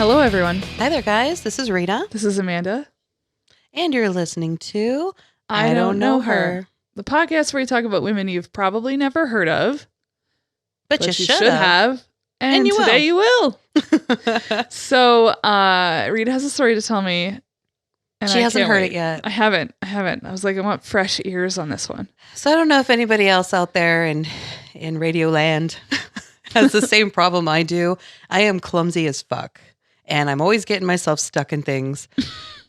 Hello, everyone. Hi there, guys. This is Rita. This is Amanda. And you're listening to I Don't Know Her. The podcast where we talk about women you've probably never heard of. But you should have. And you today you will. So, Rita has a story to tell me. And she hasn't heard it yet. I haven't. I was like, I want fresh ears on this one. So I don't know if anybody else out there in Radio Land has the same problem I do. I am clumsy as fuck. And I'm always getting myself stuck in things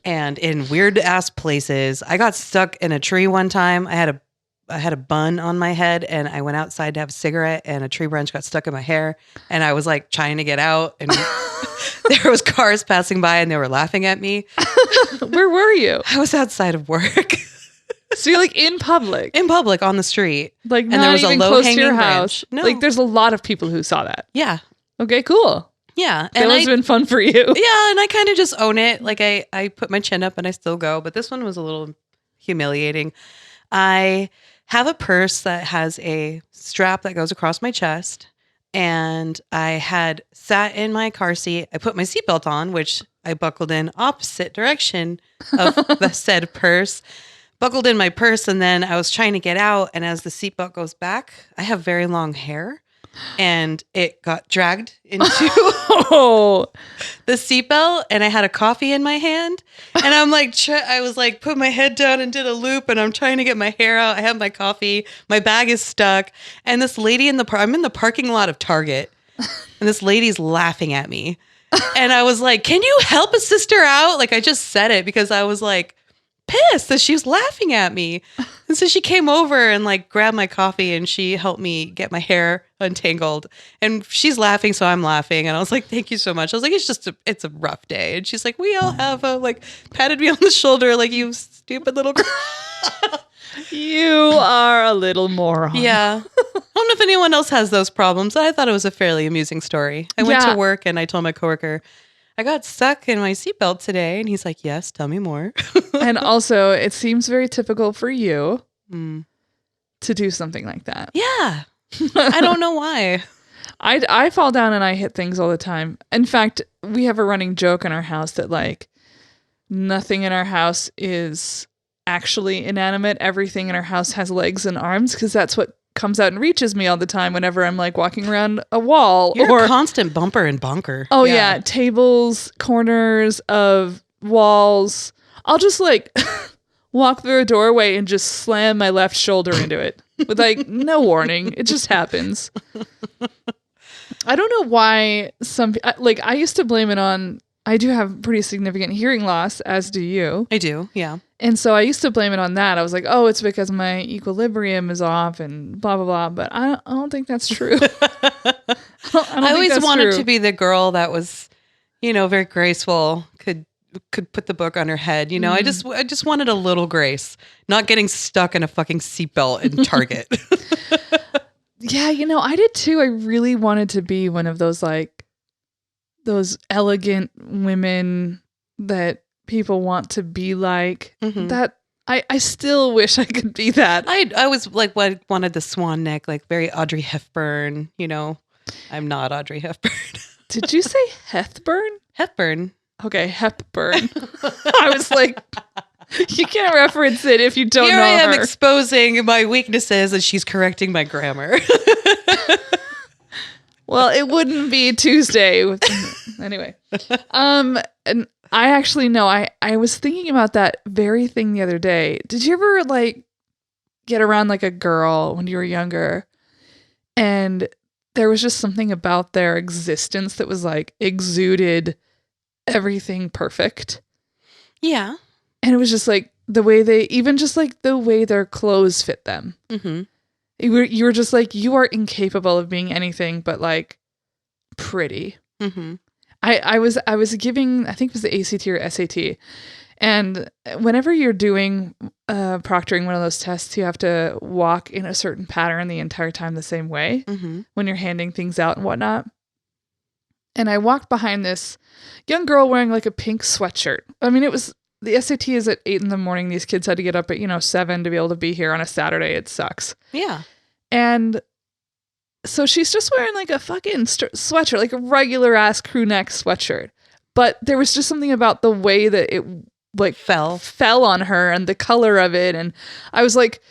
and in weird ass places. I got stuck in a tree one time. I had a bun on my head and I went outside to have a cigarette and a tree branch got stuck in my hair and I was like trying to get out and there was cars passing by and they were laughing at me. Where were you? I was outside of work. So you're like in public? In public on the street. Like and not there was even a close to your low-hanging house? branch. No. Like there's a lot of people who saw that. Yeah. Okay, cool. Yeah. That must have been fun for you. Yeah, and I kind of just own it. Like I put my chin up and I still go, but this one was a little humiliating. I have a purse that has a strap that goes across my chest, and I had sat in my car seat. I put my seatbelt on, which I buckled in opposite direction of the said purse. Buckled in my purse, and then I was trying to get out, and as the seatbelt goes back, I have very long hair. And it got dragged into the seatbelt, and I had a coffee in my hand, and I'm like, I was like, put my head down and did a loop, and I'm trying to get my hair out. I have my coffee, my bag is stuck, and this lady I'm in the parking lot of Target, and this lady's laughing at me, and I was like, can you help a sister out? Like I just said it because I was like pissed that she was laughing at me. And so she came over and like grabbed my coffee and she helped me get my hair untangled. And she's laughing, so I'm laughing. And I was like, thank you so much. I was like, it's a rough day. And she's like, we all have like patted me on the shoulder like, you stupid little girl. You are a little moron. Yeah. I don't know if anyone else has those problems. I thought it was a fairly amusing story. I went to work and I told my coworker, I got stuck in my seatbelt today. And he's like, yes, tell me more. And also, it seems very typical for you to do something like that. Yeah. I don't know why. I fall down and I hit things all the time. In fact, we have a running joke in our house that like nothing in our house is actually inanimate. Everything in our house has legs and arms because that's what comes out and reaches me all the time whenever I'm like walking around a wall. You're a constant bumper and bonker. Oh yeah. Tables, corners of walls. I'll just like walk through a doorway and just slam my left shoulder into it with like no warning. It just happens. I don't know why I used to blame it on, I do have pretty significant hearing loss, as do you. I do, yeah. And so I used to blame it on that. I was like, oh, it's because my equilibrium is off and blah, blah, blah. But I don't think that's true. I always wanted to be the girl that was, very graceful, could put the book on her head. I just wanted a little grace, not getting stuck in a fucking seatbelt in Target. Yeah, I did too. I really wanted to be one of those those elegant women that people want to be like. That I still wish I could be that. I was like, wanted the swan neck, like very Audrey Hepburn. I'm not Audrey Hepburn. Did you say Hepburn? Hepburn. Okay, Hepburn. I was like, you can't reference it if you don't know her. Here I am exposing my weaknesses and she's correcting my grammar. Well, it wouldn't be Tuesday. Anyway. And I actually know, I was thinking about that very thing the other day. Did you ever get around like a girl when you were younger and there was just something about their existence that was like exuded everything perfect? Yeah. And it was just like the way the way their clothes fit them. Mm-hmm. You were just like, you are incapable of being anything but like pretty. Mm-hmm. I was giving, I think it was the ACT or SAT. And whenever you're doing proctoring one of those tests, you have to walk in a certain pattern the entire time the same way when you're handing things out and whatnot. And I walked behind this young girl wearing like a pink sweatshirt. I mean, the SAT is at 8 a.m. These kids had to get up at, 7 to be able to be here on a Saturday. It sucks. Yeah. And so she's just wearing like a fucking sweatshirt, like a regular ass crew neck sweatshirt. But there was just something about the way that it like fell on her and the color of it. And I was like,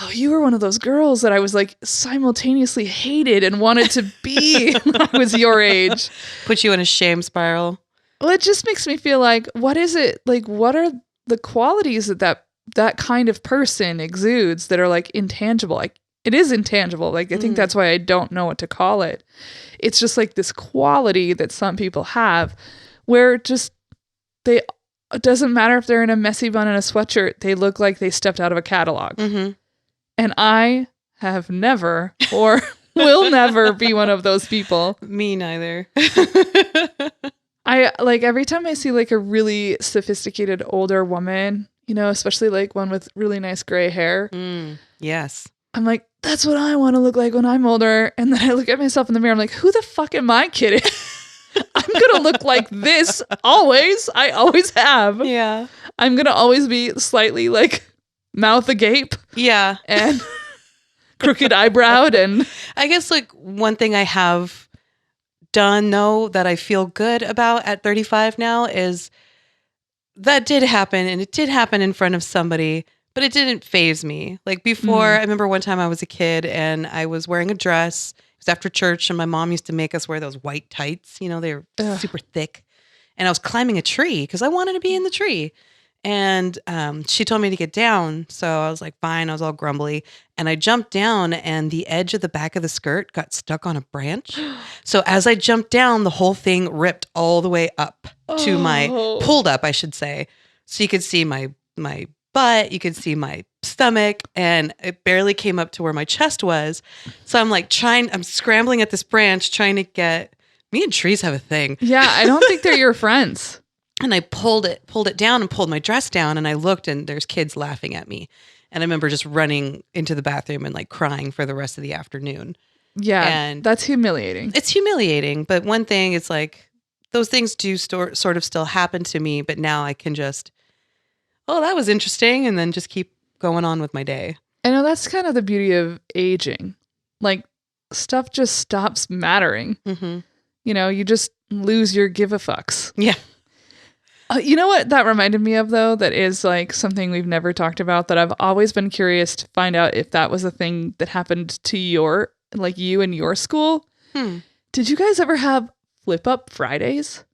oh, you were one of those girls that I was like simultaneously hated and wanted to be when I was your age. Put you in a shame spiral. Well, it just makes me feel like, what is it? Like, what are the qualities that kind of person exudes that are like intangible? Like, it is intangible. Like, I think that's why I don't know what to call it. It's just like this quality that some people have where just it doesn't matter if they're in a messy bun and a sweatshirt, they look like they stepped out of a catalog. Mm-hmm. And I have never or will never be one of those people. Me neither. I like every time I see like a really sophisticated older woman, you know, especially like one with really nice gray hair. Yes. I'm like, that's what I want to look like when I'm older. And then I look at myself in the mirror. I'm like, who the fuck am I kidding? I'm going to look like this always. I always have. Yeah. I'm going to always be slightly like mouth agape. Yeah. And crooked eyebrowed. And I guess like one thing I have done though that I feel good about at 35 now is that did happen, and it did happen in front of somebody, but it didn't faze me. Like before, I remember one time I was a kid and I was wearing a dress. It was after church and my mom used to make us wear those white tights. You know, they were super thick. And I was climbing a tree because I wanted to be in the tree. And she told me to get down. So I was like, fine. I was all grumbly. And I jumped down and the edge of the back of the skirt got stuck on a branch. So as I jumped down, the whole thing ripped all the way up to pulled up, I should say. So you could see my butt, you could see my stomach, and it barely came up to where my chest was. So I'm like I'm scrambling at this branch trying to me and trees have a thing. Yeah, I don't think they're your friends. And I pulled it down and pulled my dress down, and I looked and there's kids laughing at me. And I remember just running into the bathroom and like crying for the rest of the afternoon. Yeah, and that's humiliating. It's humiliating. But one thing, it's like those things do sort of still happen to me, but now I can just, oh, that was interesting. And then just keep going on with my day. I know that's kind of the beauty of aging. Like stuff just stops mattering. Mm-hmm. You know, you just lose your give a fucks. Yeah. You know what that reminded me of, though, that is like something we've never talked about that I've always been curious to find out if that was a thing that happened to you in your school. Did you guys ever have flip up Fridays?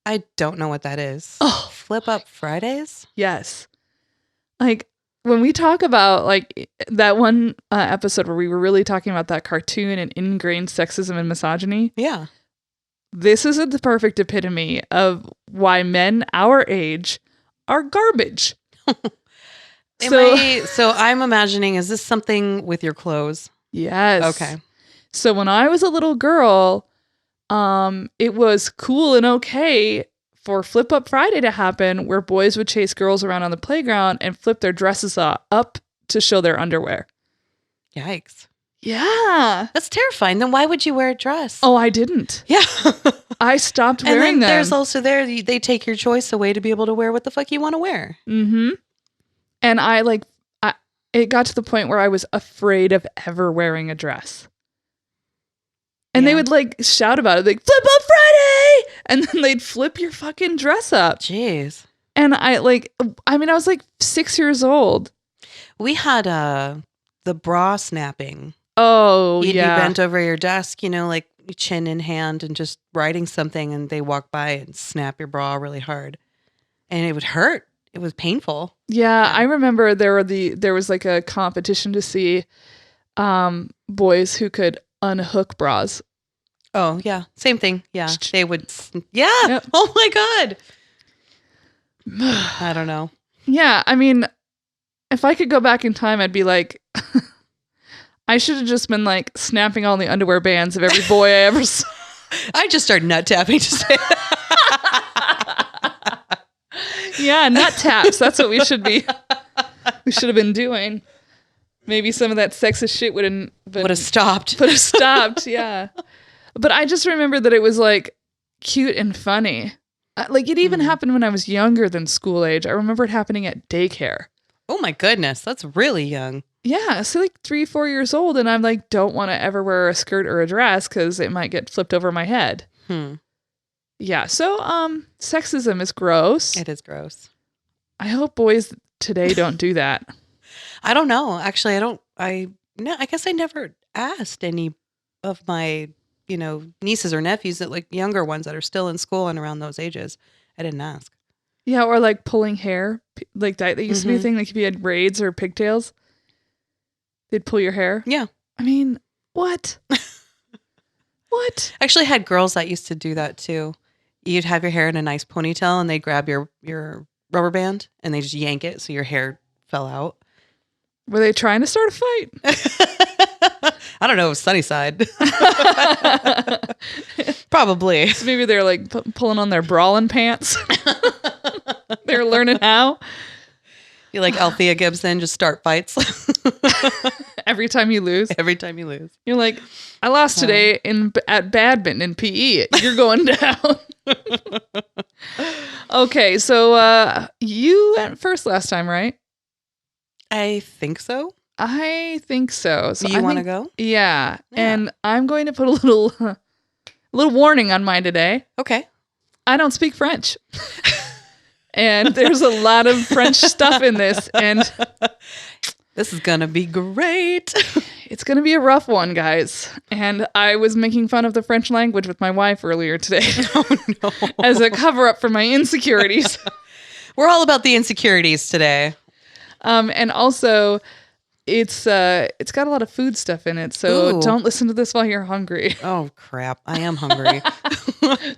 I don't know what that is. Oh, flip up Fridays? Yes. Like when we talk about like that one episode where we were really talking about that cartoon and ingrained sexism and misogyny. Yeah. This is the perfect epitome of why men our age are garbage. So I'm imagining, is this something with your clothes? Yes. Okay. So when I was a little girl, it was cool and okay for Flip Up Friday to happen where boys would chase girls around on the playground and flip their dresses up to show their underwear. Yikes. Yeah. That's terrifying. Then why would you wear a dress? Oh, I didn't. Yeah. I stopped wearing them. And then there's also they take your choice away to be able to wear what the fuck you want to wear. Mm-hmm. And it got to the point where I was afraid of ever wearing a dress. And they would like shout about it, like, Flip Up Friday! And then they'd flip your fucking dress up. Jeez. And I was like 6 years old. We had the bra snapping. Oh, You'd yeah. be bent over your desk, you know, like chin in hand and just writing something, and they walk by and snap your bra really hard. And it would hurt. It was painful. Yeah, I remember there was like a competition to see boys who could unhook bras. Oh, yeah. Same thing. Yeah. They would. Yeah. Yep. Oh, my God. I don't know. Yeah. I mean, if I could go back in time, I'd be like, I should have just been like snapping all the underwear bands of every boy I ever saw. I just started nut tapping to say Yeah, nut taps. That's what we should have been doing. Maybe some of that sexist shit would have stopped. Would have stopped, yeah. But I just remember that it was like cute and funny. Like it even happened when I was younger than school age. I remember it happening at daycare. Oh my goodness, that's really young. Yeah, so like 3-4 years old, and I'm like, don't want to ever wear a skirt or a dress because it might get flipped over my head. Yeah. So, sexism is gross. It is gross. I hope boys today don't do that. I don't know. Actually, I guess I never asked any of my, nieces or nephews that like younger ones that are still in school and around those ages. I didn't ask. Yeah. Or like pulling hair. Like that used to be a thing. Like if you had braids or pigtails, they'd pull your hair. Yeah. I mean, what? What? I actually had girls that used to do that too. You'd have your hair in a nice ponytail and they'd grab your rubber band and they just yank it so your hair fell out. Were they trying to start a fight? I don't know. It was Sunnyside. Probably. So maybe they're like pulling on their brawling pants. They're learning how. You like Althea Gibson, just start fights. Every time you lose. Every time you lose. You're like, I lost today at badminton in PE. You're going down. Okay, so you went first last time, right? I think so. I think so. So you want to go? Yeah. And I'm going to put a little warning on mine today. Okay. I don't speak French. And there's a lot of French stuff in this. And this is going to be great. It's going to be a rough one, guys. And I was making fun of the French language with my wife earlier today. Oh, no. As a cover up for my insecurities. We're all about the insecurities today. And also, it's got a lot of food stuff in it. So don't listen to this while you're hungry. Oh, crap. I am hungry.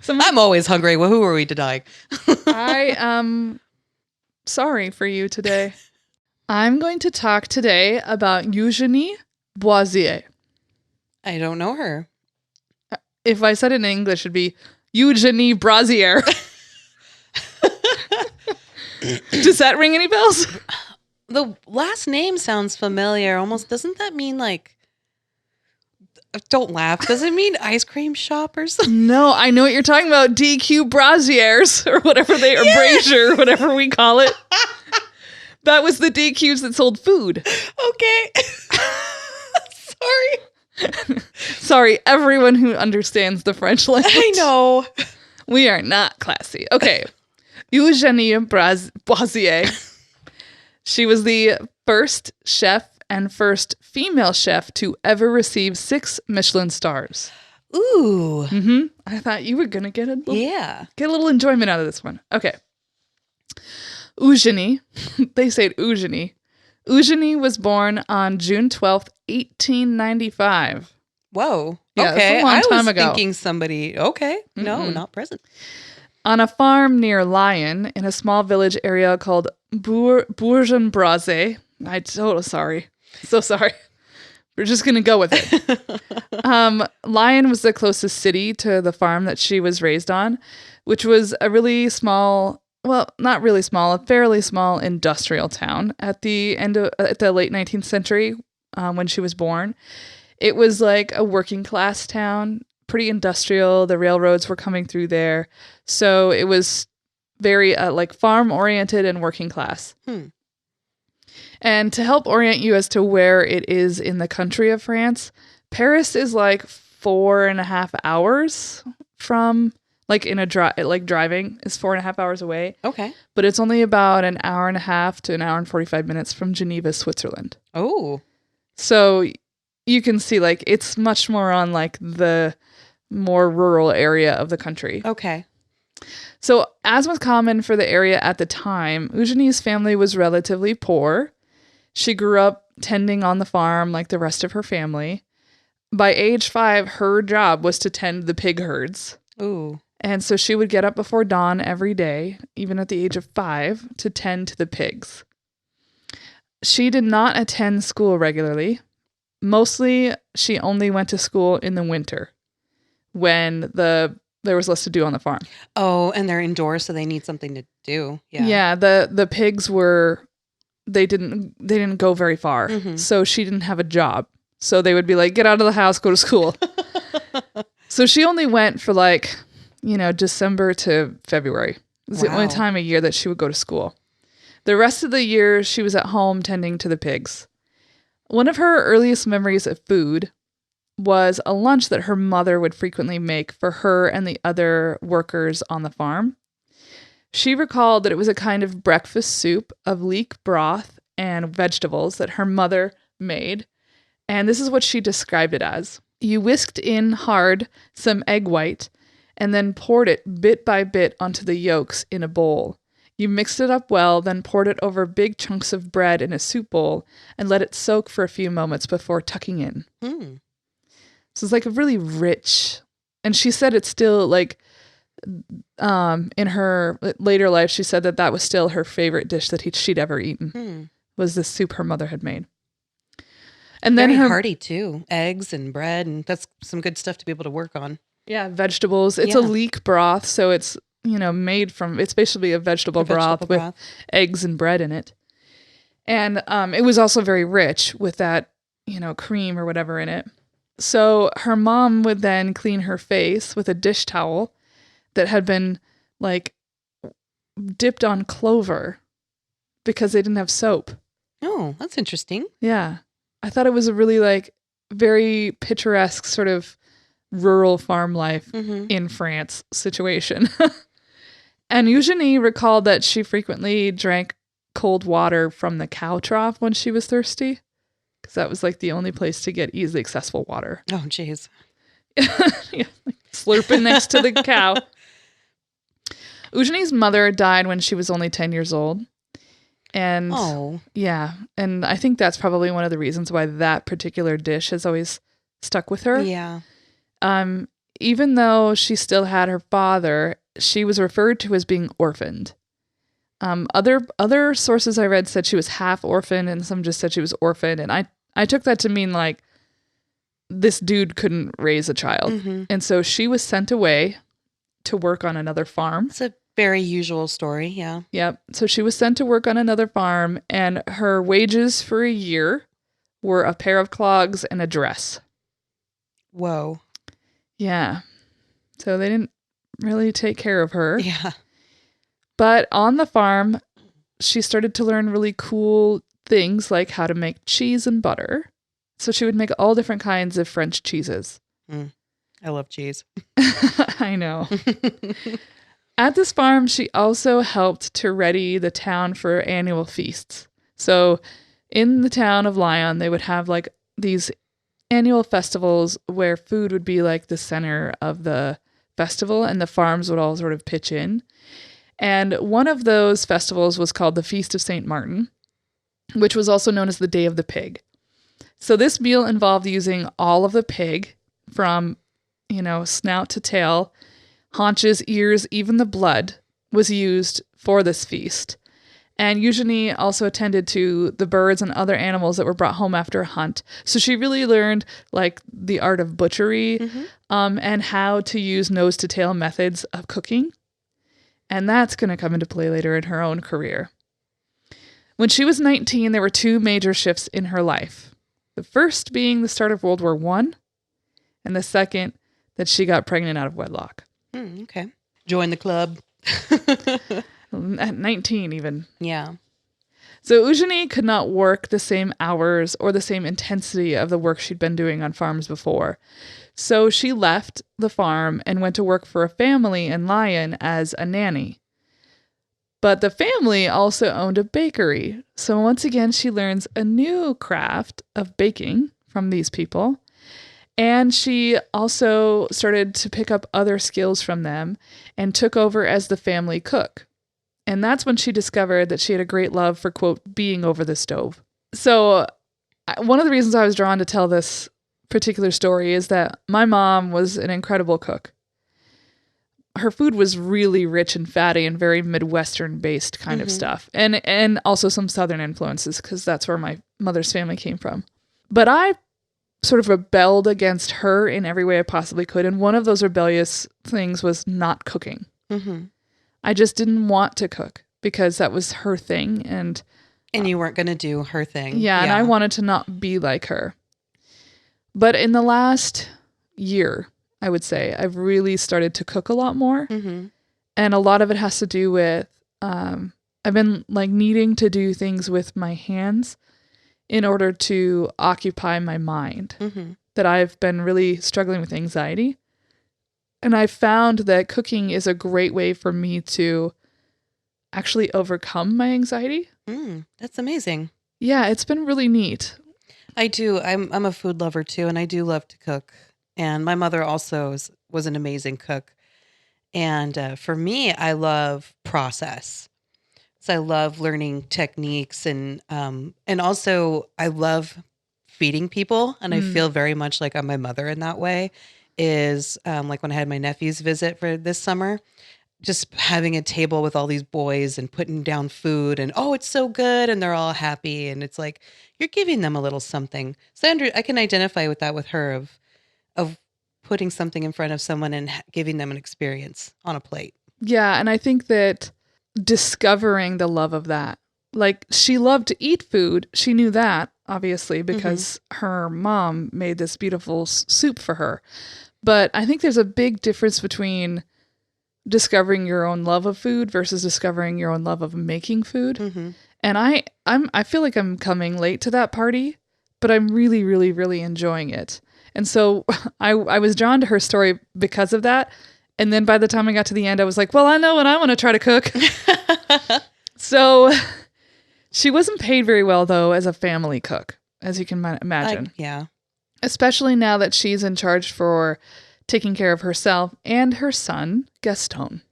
I'm always hungry. Well, who are we denying? I am sorry for you today. I'm going to talk today about Eugenie Brazier. I don't know her. If I said it in English, it'd be Eugenie Brazier. Does that ring any bells? The last name sounds familiar. Almost, doesn't that mean like, don't laugh. Does it mean ice cream shop or something? No, I know what you're talking about. DQ Braziers or whatever they, or Brazier, whatever we call it. That was the DQs that sold food. Okay. Sorry. Sorry, everyone who understands the French language. I know. We are not classy. Okay. Eugenie Brazier. She was the first chef and first female chef to ever receive 6 Michelin stars. Ooh. Mm-hmm. I thought you were going to get a little enjoyment out of this one. Okay. Eugenie, they say Eugenie. Eugenie was born on June 12th, 1895. Whoa. Yeah, okay. That's a long time ago. Thinking somebody, okay. No, not present. On a farm near Lyon in a small village area called Bourg-en-Bresse. Sorry. So sorry. We're just going to go with it. Lyon was the closest city to the farm that she was raised on, which was a really small, well, not really small, a fairly small industrial town at the late 19th century when she was born. It was like a working class town, pretty industrial. The railroads were coming through there. So it was very like farm oriented and working class. And to help orient you as to where it is in the country of France, Paris is like 4.5 hours from, like in a driving is 4.5 hours away. Okay. But it's only about an hour and a half to an hour and 45 minutes from Geneva, Switzerland. Oh. So you can see like it's much more on like the more rural area of the country. Okay. So as was common for the area at the time, Eugenie's family was relatively poor. She grew up tending on the farm like the rest of her family. By age 5, her job was to tend the pig herds. Ooh. And so she would get up before dawn every day, even at the age of 5, to tend to the pigs. She did not attend school regularly. Mostly, she only went to school in the winter when there was less to do on the farm. Oh, and they're indoors, so they need something to do. Yeah. Yeah, the pigs they didn't go very far. Mm-hmm. So she didn't have a job. So they would be like, get out of the house, go to school. So she only went for like, December to February. It was the only time of year that she would go to school. The rest of the year, she was at home tending to the pigs. One of her earliest memories of food was a lunch that her mother would frequently make for her and the other workers on the farm. She recalled that it was a kind of breakfast soup of leek broth and vegetables that her mother made. And this is what she described it as. You whisked in hard some egg white and then poured it bit by bit onto the yolks in a bowl. You mixed it up well, then poured it over big chunks of bread in a soup bowl and let it soak for a few moments before tucking in. So it's like a really rich, and she said it's still like, in her later life, she said that was still her favorite dish that she'd ever eaten, was this soup her mother had made. And then very hearty too, eggs and bread, and that's some good stuff to be able to work on. Yeah, vegetables. It's a leek broth, so it's, made from, it's basically a vegetable broth with eggs and bread in it. And it was also very rich with that, cream or whatever in it. So her mom would then clean her face with a dish towel that had been like dipped on clover because they didn't have soap. Oh, that's interesting. Yeah. I thought it was a really like very picturesque sort of rural farm life in France situation. And Eugenie recalled that she frequently drank cold water from the cow trough when she was thirsty, because that was like the only place to get easily accessible water. Oh, jeez. Yeah, like slurping next to the cow. Eugenie's mother died when she was only 10 years old. And yeah, and I think that's probably one of the reasons why that particular dish has always stuck with her. Yeah. Even though she still had her father, she was referred to as being orphaned. Other sources I read said she was half orphaned, and some just said she was orphaned. And I took that to mean like this dude couldn't raise a child. And so she was sent away to work on another farm. It's a very usual story, yeah. Yep. So she was sent to work on another farm, and her wages for a year were a pair of clogs and a dress. Whoa. Yeah. So they didn't really take care of her. Yeah. But on the farm, she started to learn really cool things like how to make cheese and butter. So she would make all different kinds of French cheeses. I love cheese. I know. At this farm, she also helped to ready the town for annual feasts. So in the town of Lyon, they would have like these annual festivals where food would be like the center of the festival, and the farms would all sort of pitch in. And one of those festivals was called the Feast of St. Martin, which was also known as the Day of the Pig. So this meal involved using all of the pig from, snout to tail, haunches, ears, even the blood was used for this feast. And Eugenie also attended to the birds and other animals that were brought home after a hunt. So she really learned like the art of butchery and how to use nose to tail methods of cooking. And that's going to come into play later in her own career. When she was 19, there were two major shifts in her life. The first being the start of World War I, and the second that she got pregnant out of wedlock. Okay. Join the club. At 19 even. Yeah. So Eugenie could not work the same hours or the same intensity of the work she'd been doing on farms before. So she left the farm and went to work for a family in Lyon as a nanny. But the family also owned a bakery. So once again, she learns a new craft of baking from these people. And she also started to pick up other skills from them and took over as the family cook. And that's when she discovered that she had a great love for, quote, being over the stove. So one of the reasons I was drawn to tell this particular story is that my mom was an incredible cook. Her food was really rich and fatty and very Midwestern based kind of stuff. And also some Southern influences, because that's where my mother's family came from. But I sort of rebelled against her in every way I possibly could. And one of those rebellious things was not cooking. I just didn't want to cook because that was her thing. And you weren't going to do her thing. Yeah, and I wanted to not be like her. But in the last year, I would say, I've really started to cook a lot more. And a lot of it has to do with, I've been like needing to do things with my hands in order to occupy my mind. that I've been really struggling with anxiety. And I found that cooking is a great way for me to actually overcome my anxiety. That's amazing. Yeah, it's been really neat. I do. I'm a food lover too, and I do love to cook. And my mother also was an amazing cook. And for me, I love process. So I love learning techniques, and also I love feeding people. And I feel very much like I'm my mother in that way. Is like when I had my nephews visit for this summer, just having a table with all these boys and putting down food, and it's so good, and they're all happy, and it's like you're giving them a little something. So I can identify with that with her of putting something in front of someone and giving them an experience on a plate. Yeah, and I think that discovering the love of that, like she loved to eat food. She knew that, obviously, because her mom made this beautiful soup for her. But I think there's a big difference between discovering your own love of food versus discovering your own love of making food. And I feel like I'm coming late to that party, but I'm really, really, really enjoying it. And so I was drawn to her story because of that. And then by the time I got to the end, I was like, well, I know what I want to try to cook. So she wasn't paid very well, though, as a family cook, as you can imagine. Yeah. Especially Especially now that she's in charge for taking care of herself and her son, Gaston.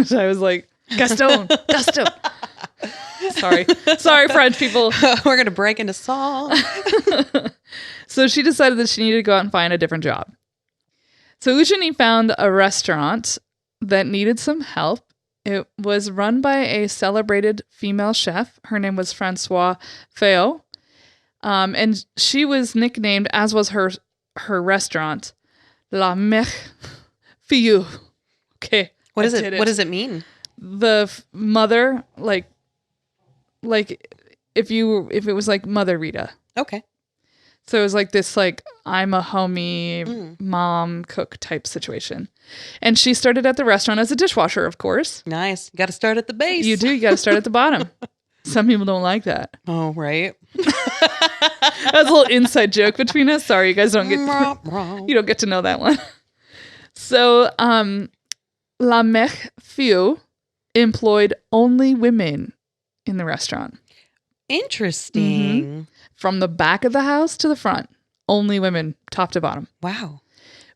So I was like, Gaston. Sorry, French people. We're going to break into song. So she decided that she needed to go out and find a different job. So Eugenie found a restaurant that needed some help. It was run by a celebrated female chef. Her name was Françoise Feo. And she was nicknamed, as was her restaurant, La Mère Fille. Okay. What is it? What does it mean? The mother, like if it was like Mother Rita. Okay. So it was like this, like, I'm a homie mom cook type situation. And she started at the restaurant as a dishwasher, of course. Nice. You got to start at the base. You do. You got to start at the bottom. Some people don't like that. Oh, right. That was a little inside joke between us. Sorry, you guys don't get you don't get to know that one. So, La Mère Fille employed only women in the restaurant. Interesting. From the back of the house to the front, only women, top to bottom. Wow.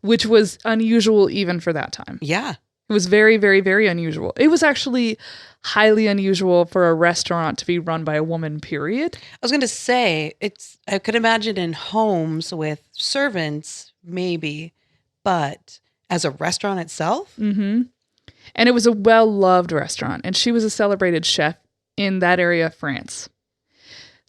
Which was unusual even for that time. Yeah. It was very, very, very unusual. It was actually highly unusual for a restaurant to be run by a woman, period. I was going to say, I could imagine in homes with servants, maybe, but as a restaurant itself? Mm-hmm. And it was a well-loved restaurant, and she was a celebrated chef in that area of France.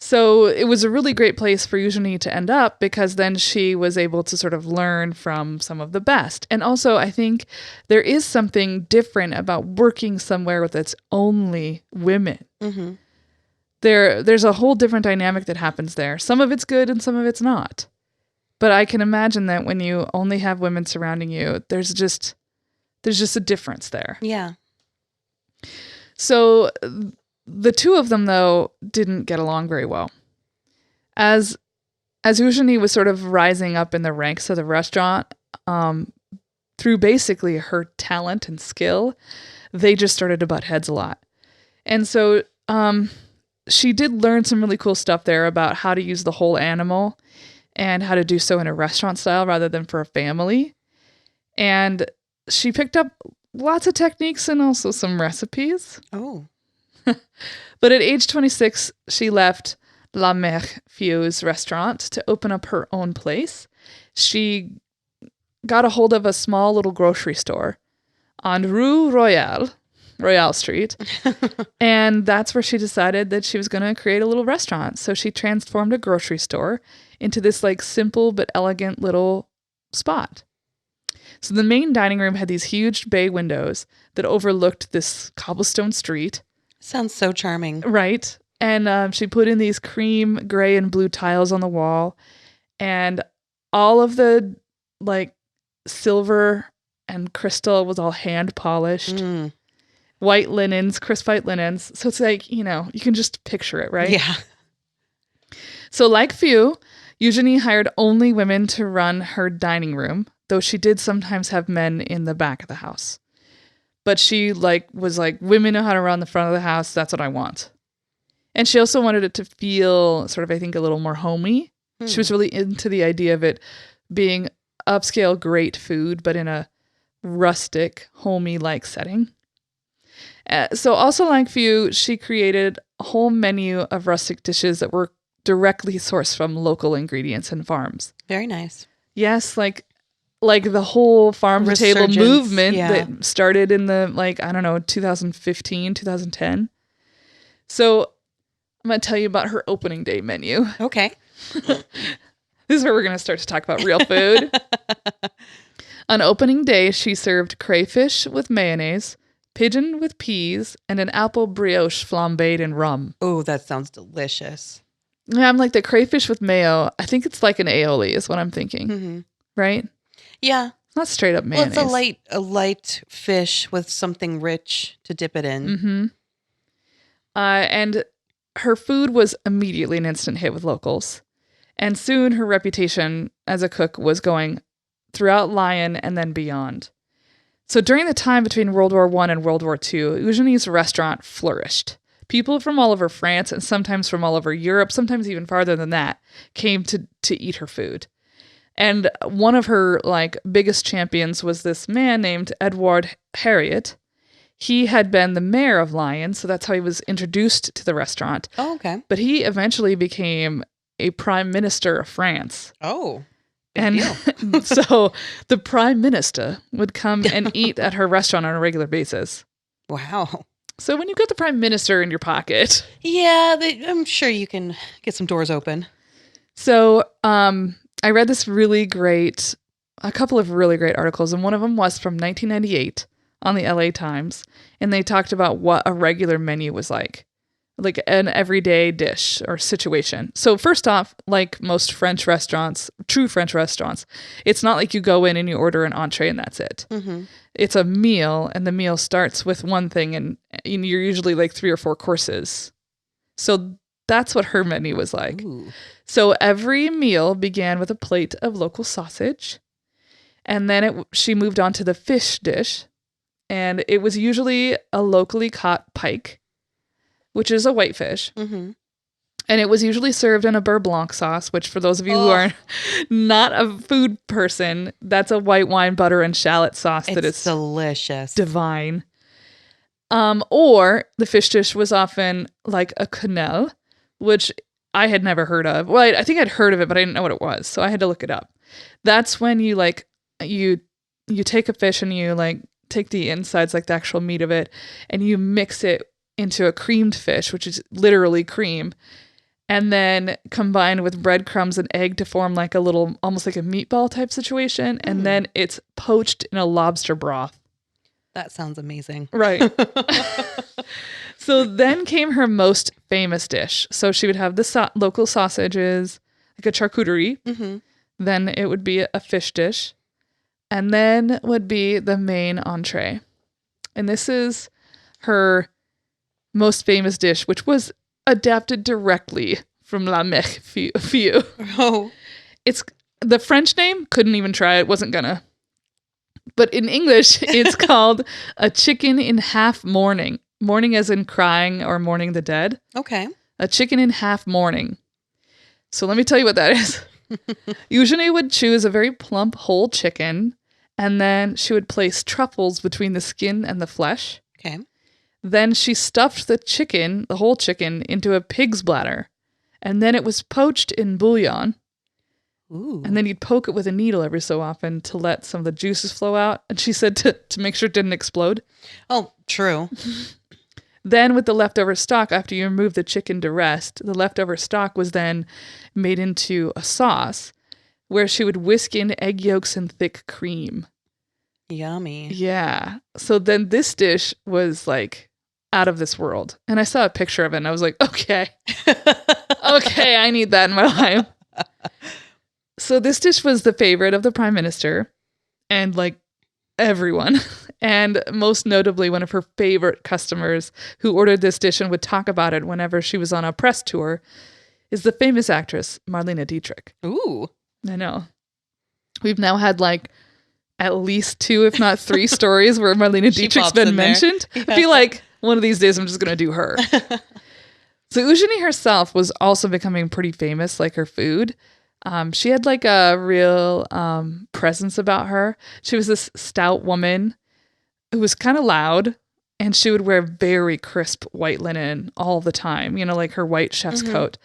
So it was a really great place for Eugenie to end up, because then she was able to sort of learn from some of the best. And also, I think there is something different about working somewhere with its only women. Mm-hmm. There's a whole different dynamic that happens there. Some of it's good and some of it's not. But I can imagine that when you only have women surrounding you, there's just a difference there. Yeah. So the two of them, though, didn't get along very well. As Eugenie was sort of rising up in the ranks of the restaurant, through basically her talent and skill, they just started to butt heads a lot. And so she did learn some really cool stuff there about how to use the whole animal and how to do so in a restaurant style rather than for a family. And she picked up lots of techniques and also some recipes. Oh. But at age 26, she left La Mère Fille's restaurant to open up her own place. She got a hold of a small little grocery store on Rue Royale Street. And that's where she decided that she was going to create a little restaurant. So she transformed a grocery store into this like simple but elegant little spot. So the main dining room had these huge bay windows that overlooked this cobblestone street. Sounds so charming. Right. And she put in these cream, gray, and blue tiles on the wall. And all of the like silver and crystal was all hand polished. White linens, crisp white linens. So it's like, you can just picture it, right? Yeah. So like Few, Eugenie hired only women to run her dining room, though she did sometimes have men in the back of the house. But she was like, women know how to run the front of the house. That's what I want. And she also wanted it to feel sort of, I think, a little more homey. She was really into the idea of it being upscale, great food, but in a rustic, homey-like setting. So also like Few, she created a whole menu of rustic dishes that were directly sourced from local ingredients and farms. Very nice. Yes, like the whole farm to table movement that started in the 2015, 2010. So I'm going to tell you about her opening day menu. Okay. This is where we're going to start to talk about real food. On opening day, she served crayfish with mayonnaise, pigeon with peas, and an apple brioche flambéed in rum. Oh, that sounds delicious. Yeah, I'm like the crayfish with mayo. I think it's like an aioli is what I'm thinking. Mm-hmm. Right? Yeah. Not straight up mayonnaise. Well, it's a light fish with something rich to dip it in. Mm-hmm. And her food was immediately an instant hit with locals. And soon her reputation as a cook was going throughout Lyon and then beyond. So during the time between World War I and World War II, Eugenie's restaurant flourished. People from all over France and sometimes from all over Europe, sometimes even farther than that, came to eat her food. And one of her biggest champions was this man named Edward Harriet. He had been the mayor of Lyon, so that's how he was introduced to the restaurant. Oh, okay. But he eventually became a prime minister of France. Oh, and so the prime minister would come and eat at her restaurant on a regular basis. Wow. So when you got the prime minister in your pocket. Yeah, I'm sure you can get some doors open. So I read a couple of really great articles, and one of them was from 1998 on the LA Times, and they talked about what a regular menu was like an everyday dish or situation. So first off, like most French restaurants, true French restaurants, it's not like you go in and you order an entree and that's it. Mm-hmm. It's a meal, and the meal starts with one thing, and you're usually like 3 or 4 courses. So that's what her menu was like. Ooh. So every meal began with a plate of local sausage, and then she moved on to the fish dish, and it was usually a locally caught pike, which is a whitefish. Mm-hmm. And it was usually served in a beurre blanc sauce, which for those of you who are not a food person, that's a white wine, butter, and shallot sauce that is delicious. Divine. Or the fish dish was often like a quenelle, which I had never heard of. Well, I think I'd heard of it, but I didn't know what it was. So I had to look it up. That's when you take a fish and you take the insides, like the actual meat of it, and you mix it into a creamed fish, which is literally cream, and then combined with breadcrumbs and egg to form like a little, almost like a meatball type situation. And then it's poached in a lobster broth. That sounds amazing. Right. So then came her most famous dish. So she would have the local sausages, like a charcuterie. Mm-hmm. Then it would be a fish dish. And then would be the main entree. And this is her most famous dish, which was adapted directly from La Mech Feu. Oh. It's the French name, couldn't even try it, wasn't gonna. But in English, it's called a chicken in half mourning. Mourning as in crying or mourning the dead. Okay. A chicken in half mourning. So let me tell you what that is. Eugenie would choose a very plump whole chicken, and then she would place truffles between the skin and the flesh. Okay. Then she stuffed the whole chicken, into a pig's bladder, and then it was poached in bouillon. Ooh. And then you'd poke it with a needle every so often to let some of the juices flow out. And she said to make sure it didn't explode. Oh, true. Then with the leftover stock, after you remove the chicken to rest, the leftover stock was then made into a sauce where she would whisk in egg yolks and thick cream. Yummy. Yeah. So then this dish was out of this world. And I saw a picture of it and I was like, okay, I need that in my life. So this dish was the favorite of the prime minister and everyone. And most notably, one of her favorite customers who ordered this dish and would talk about it whenever she was on a press tour is the famous actress Marlene Dietrich. Ooh. I know. We've now had like at least 2, if not 3 stories where Marlene Dietrich's been mentioned. Yeah. I feel like one of these days I'm just going to do her. So Eugenie herself was also becoming pretty famous, like her food. She had like a real presence about her. She was this stout woman who was kind of loud, and she would wear very crisp white linen all the time, you know, like her white chef's coat.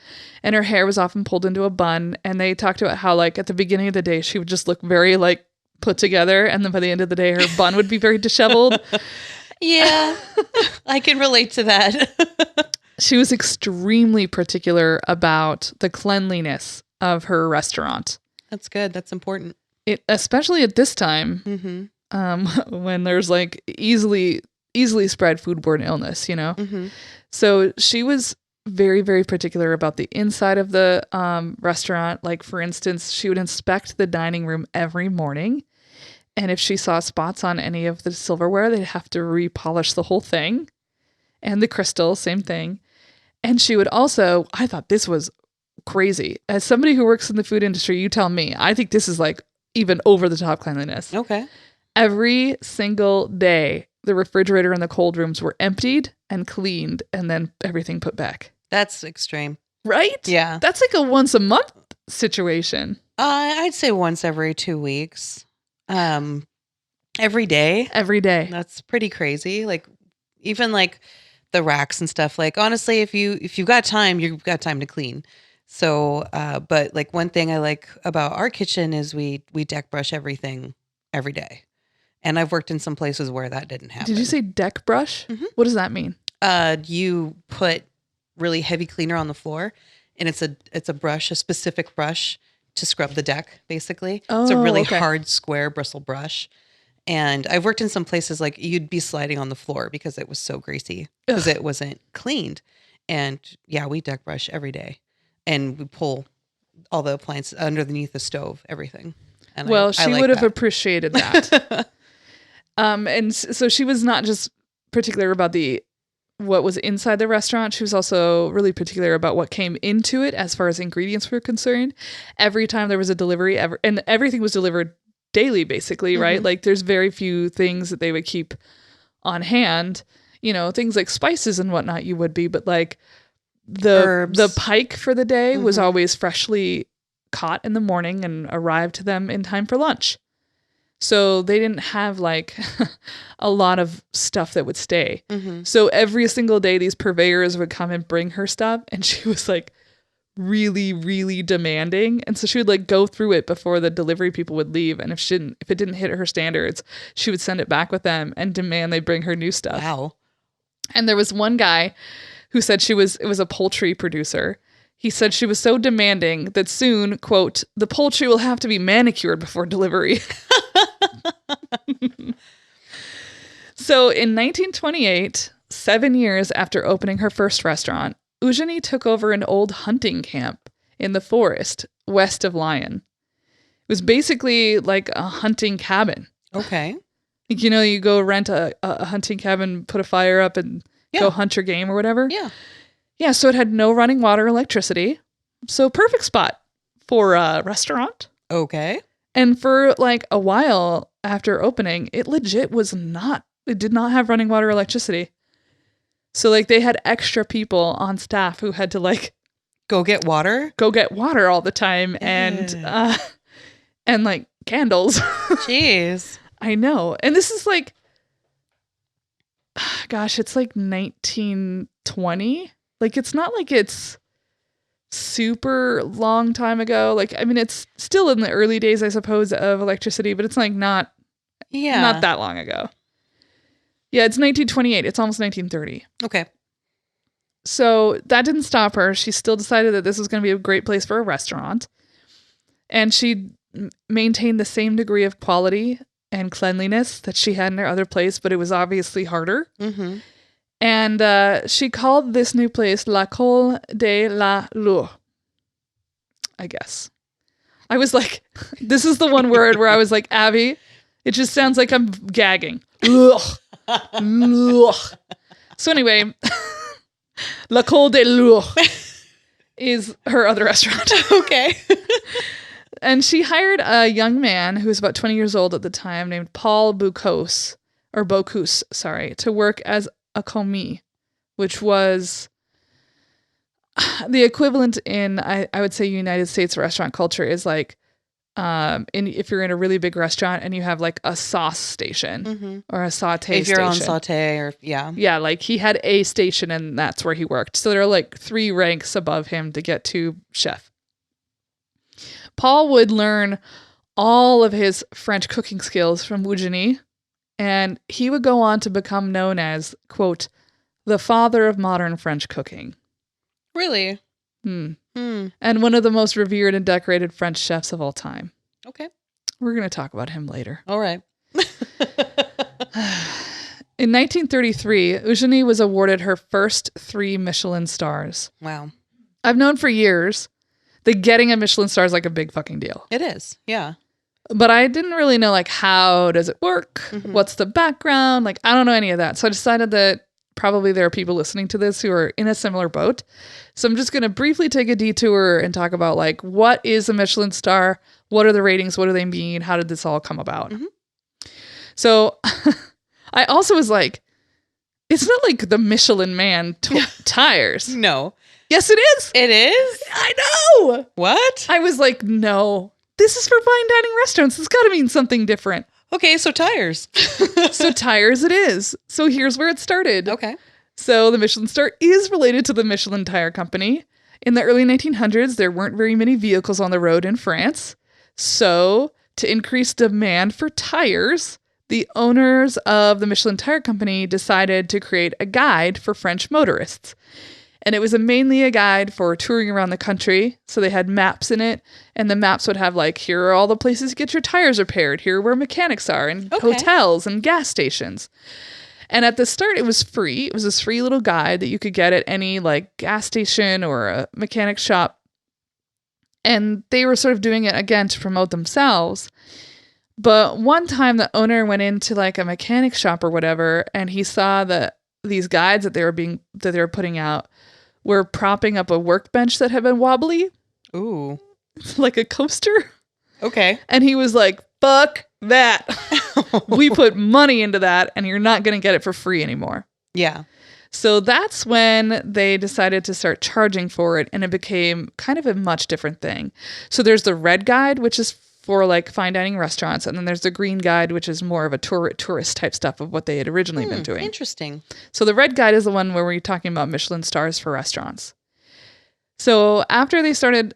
And her hair was often pulled into a bun. And they talked about how like at the beginning of the day, she would just look very like put together. And then by the end of the day, her bun would be very disheveled. Yeah, I can relate to that. She was extremely particular about the cleanliness of her restaurant. That's good. That's important. Especially at this time, when there's like easily spread foodborne illness, you know? So she was very, very particular about the inside of the restaurant. Like, for instance, she would inspect the dining room every morning. And if she saw spots on any of the silverware, they'd have to repolish the whole thing. And the crystal, same thing. And she would also, I thought this was crazy. As somebody who works in the food industry, you tell me, I think this is like even over the top cleanliness. Okay. Every single day, the refrigerator and the cold rooms were emptied and cleaned and then everything put back. That's extreme. Right? Yeah. That's like a once a month situation. I'd say once every 2 weeks. Every day. Every day. That's pretty crazy. Like, even like the racks and stuff. Like, honestly, if you've got time, you've got time to clean. So, but like one thing I like about our kitchen is we deck brush everything every day. And I've worked in some places where that didn't happen. Did you say deck brush? What does that mean? You put really heavy cleaner on the floor, and it's a brush, a specific brush to scrub the deck, basically. It's a really hard, square bristle brush. And I've worked in some places like you'd be sliding on the floor because it was so greasy because it wasn't cleaned. And yeah, we deck brush every day, and we pull all the appliances underneath the stove, everything. And well, she would have appreciated that. And so she was not just particular about what was inside the restaurant. She was also really particular about what came into it as far as ingredients were concerned. Every time there was a delivery, and everything was delivered daily, basically, right? Like there's very few things that they would keep on hand, you know, things like spices and whatnot you would be, but like the pike for the day was always freshly caught in the morning and arrived to them in time for lunch. So they didn't have like a lot of stuff that would stay. So every single day these purveyors would come and bring her stuff, and she was like really, really demanding. And so she would like go through it before the delivery people would leave. And if it didn't hit her standards, she would send it back with them and demand they bring her new stuff. Wow. And there was one guy who said it was a poultry producer. He said she was so demanding that soon, quote, the poultry will have to be manicured before delivery. So in 1928, 7 years after opening her first restaurant, Eugenie took over an old hunting camp in the forest west of Lyon. It was basically like a hunting cabin. Okay. You know, you go rent a hunting cabin, put a fire up, and go hunt your game or whatever. Yeah. Yeah, so it had no running water or electricity. So perfect spot for a restaurant. Okay. And for like a while after opening, it did not have running water or electricity. So like they had extra people on staff who had to like go get water all the time and like candles. Jeez. I know. And this is like, gosh, it's like 1920. Like it's not like it's super long time ago. Like, I mean, it's still in the early days, I suppose, of electricity, but it's like not that long ago. Yeah, it's 1928. It's almost 1930. Okay. So that didn't stop her. She still decided that this was going to be a great place for a restaurant. And she maintained the same degree of quality and cleanliness that she had in her other place, but it was obviously harder. And she called this new place La Colle de la Lure, I guess. I was like, this is the one word where I was like, Abby, it just sounds like I'm gagging. Ugh. Ugh. So anyway, La Colle de Lure. is her other restaurant. Okay. And she hired a young man who was about 20 years old at the time named Paul Bocuse, to work as a commis, which was the equivalent in, I would say, United States restaurant culture is like, if you're in a really big restaurant and you have like a sauce station or a saute if you're station. on saute or Yeah, like he had a station and that's where he worked. So there are like 3 ranks above him to get to chef. Paul would learn all of his French cooking skills from Eugenie, and he would go on to become known as, quote, the father of modern French cooking. Really? And one of the most revered and decorated French chefs of all time. Okay. We're going to talk about him later. All right. In 1933, Eugenie was awarded her first 3 Michelin stars. Wow. I've known for years that getting a Michelin star is like a big fucking deal. It is. Yeah. But I didn't really know, like, how does it work? What's the background? Like, I don't know any of that. So I decided that probably there are people listening to this who are in a similar boat. So I'm just going to briefly take a detour and talk about, like, what is a Michelin star? What are the ratings? What do they mean? How did this all come about? So I also was like, it's not like the Michelin Man tires. No. Yes, it is. It is? I know. What? I was like, no, this is for fine dining restaurants. It's got to mean something different. Okay, so tires. So tires it is. So here's where it started. Okay. So the Michelin star is related to the Michelin Tire Company. In the early 1900s, there weren't very many vehicles on the road in France. So to increase demand for tires, the owners of the Michelin Tire Company decided to create a guide for French motorists. And it was mainly a guide for touring around the country. So they had maps in it. And the maps would have like, here are all the places to get your tires repaired. Here are where mechanics are and hotels and gas stations. And at the start, it was free. It was this free little guide that you could get at any like gas station or a mechanic shop. And they were sort of doing it again to promote themselves. But one time the owner went into like a mechanic shop or whatever, and he saw that these guides that they were putting out were propping up a workbench that had been wobbly. Ooh. Like a coaster. Okay. And he was like, fuck that. We put money into that and you're not going to get it for free anymore. Yeah. So that's when they decided to start charging for it, and it became kind of a much different thing. So there's the red guide, which is for like fine dining restaurants, and then there's the green guide, which is more of a tourist type stuff of what they had originally been doing. Interesting. So the red guide is the one where we're talking about Michelin stars for restaurants. So after they started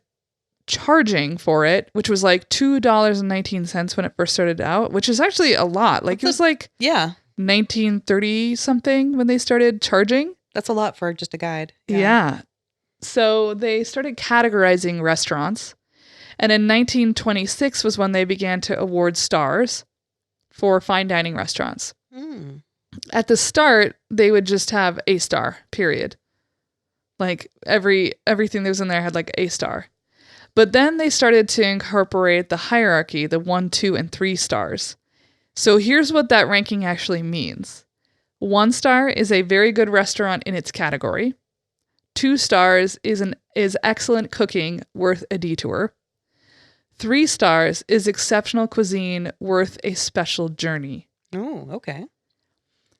charging for it, which was like $2.19 when it first started out, which is actually a lot. Like it was like 1930 something when they started charging. That's a lot for just a guide. Yeah. So they started categorizing restaurants. And in 1926 was when they began to award stars for fine dining restaurants. At the start, they would just have a star, period. Like everything that was in there had like a star. But then they started to incorporate the hierarchy, the 1, 2, and 3 stars. So here's what that ranking actually means. 1 star is a very good restaurant in its category. 2 stars is excellent cooking worth a detour. 3 stars is exceptional cuisine worth a special journey. Oh, okay.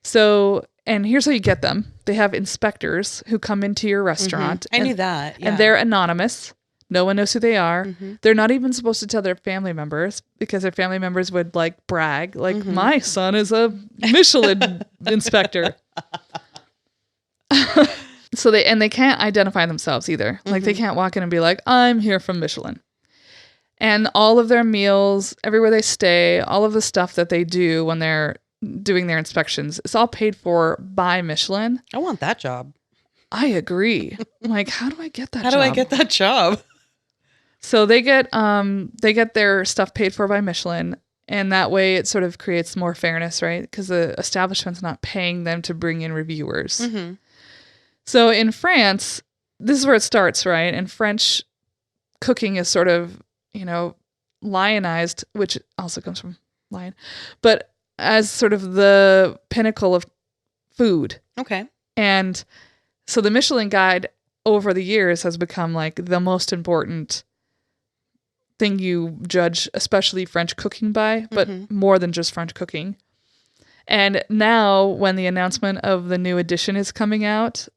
So, and here's how you get them. They have inspectors who come into your restaurant. I knew that. Yeah. And they're anonymous. No one knows who they are. They're not even supposed to tell their family members because their family members would like brag. Like, my son is a Michelin inspector. So they can't identify themselves either. Like they can't walk in and be like, I'm here from Michelin. And all of their meals, everywhere they stay, all of the stuff that they do when they're doing their inspections, it's all paid for by Michelin. I want that job. I agree. Like, how do I get that job? How do I get that job? So they get their stuff paid for by Michelin, and that way it sort of creates more fairness, right? Because the establishment's not paying them to bring in reviewers. So in France, this is where it starts, right? And French cooking is sort of, lionized, which also comes from lion, but as sort of the pinnacle of food. Okay. And so the Michelin guide over the years has become like the most important thing you judge, especially French cooking by, but more than just French cooking. And now when the announcement of the new edition is coming out,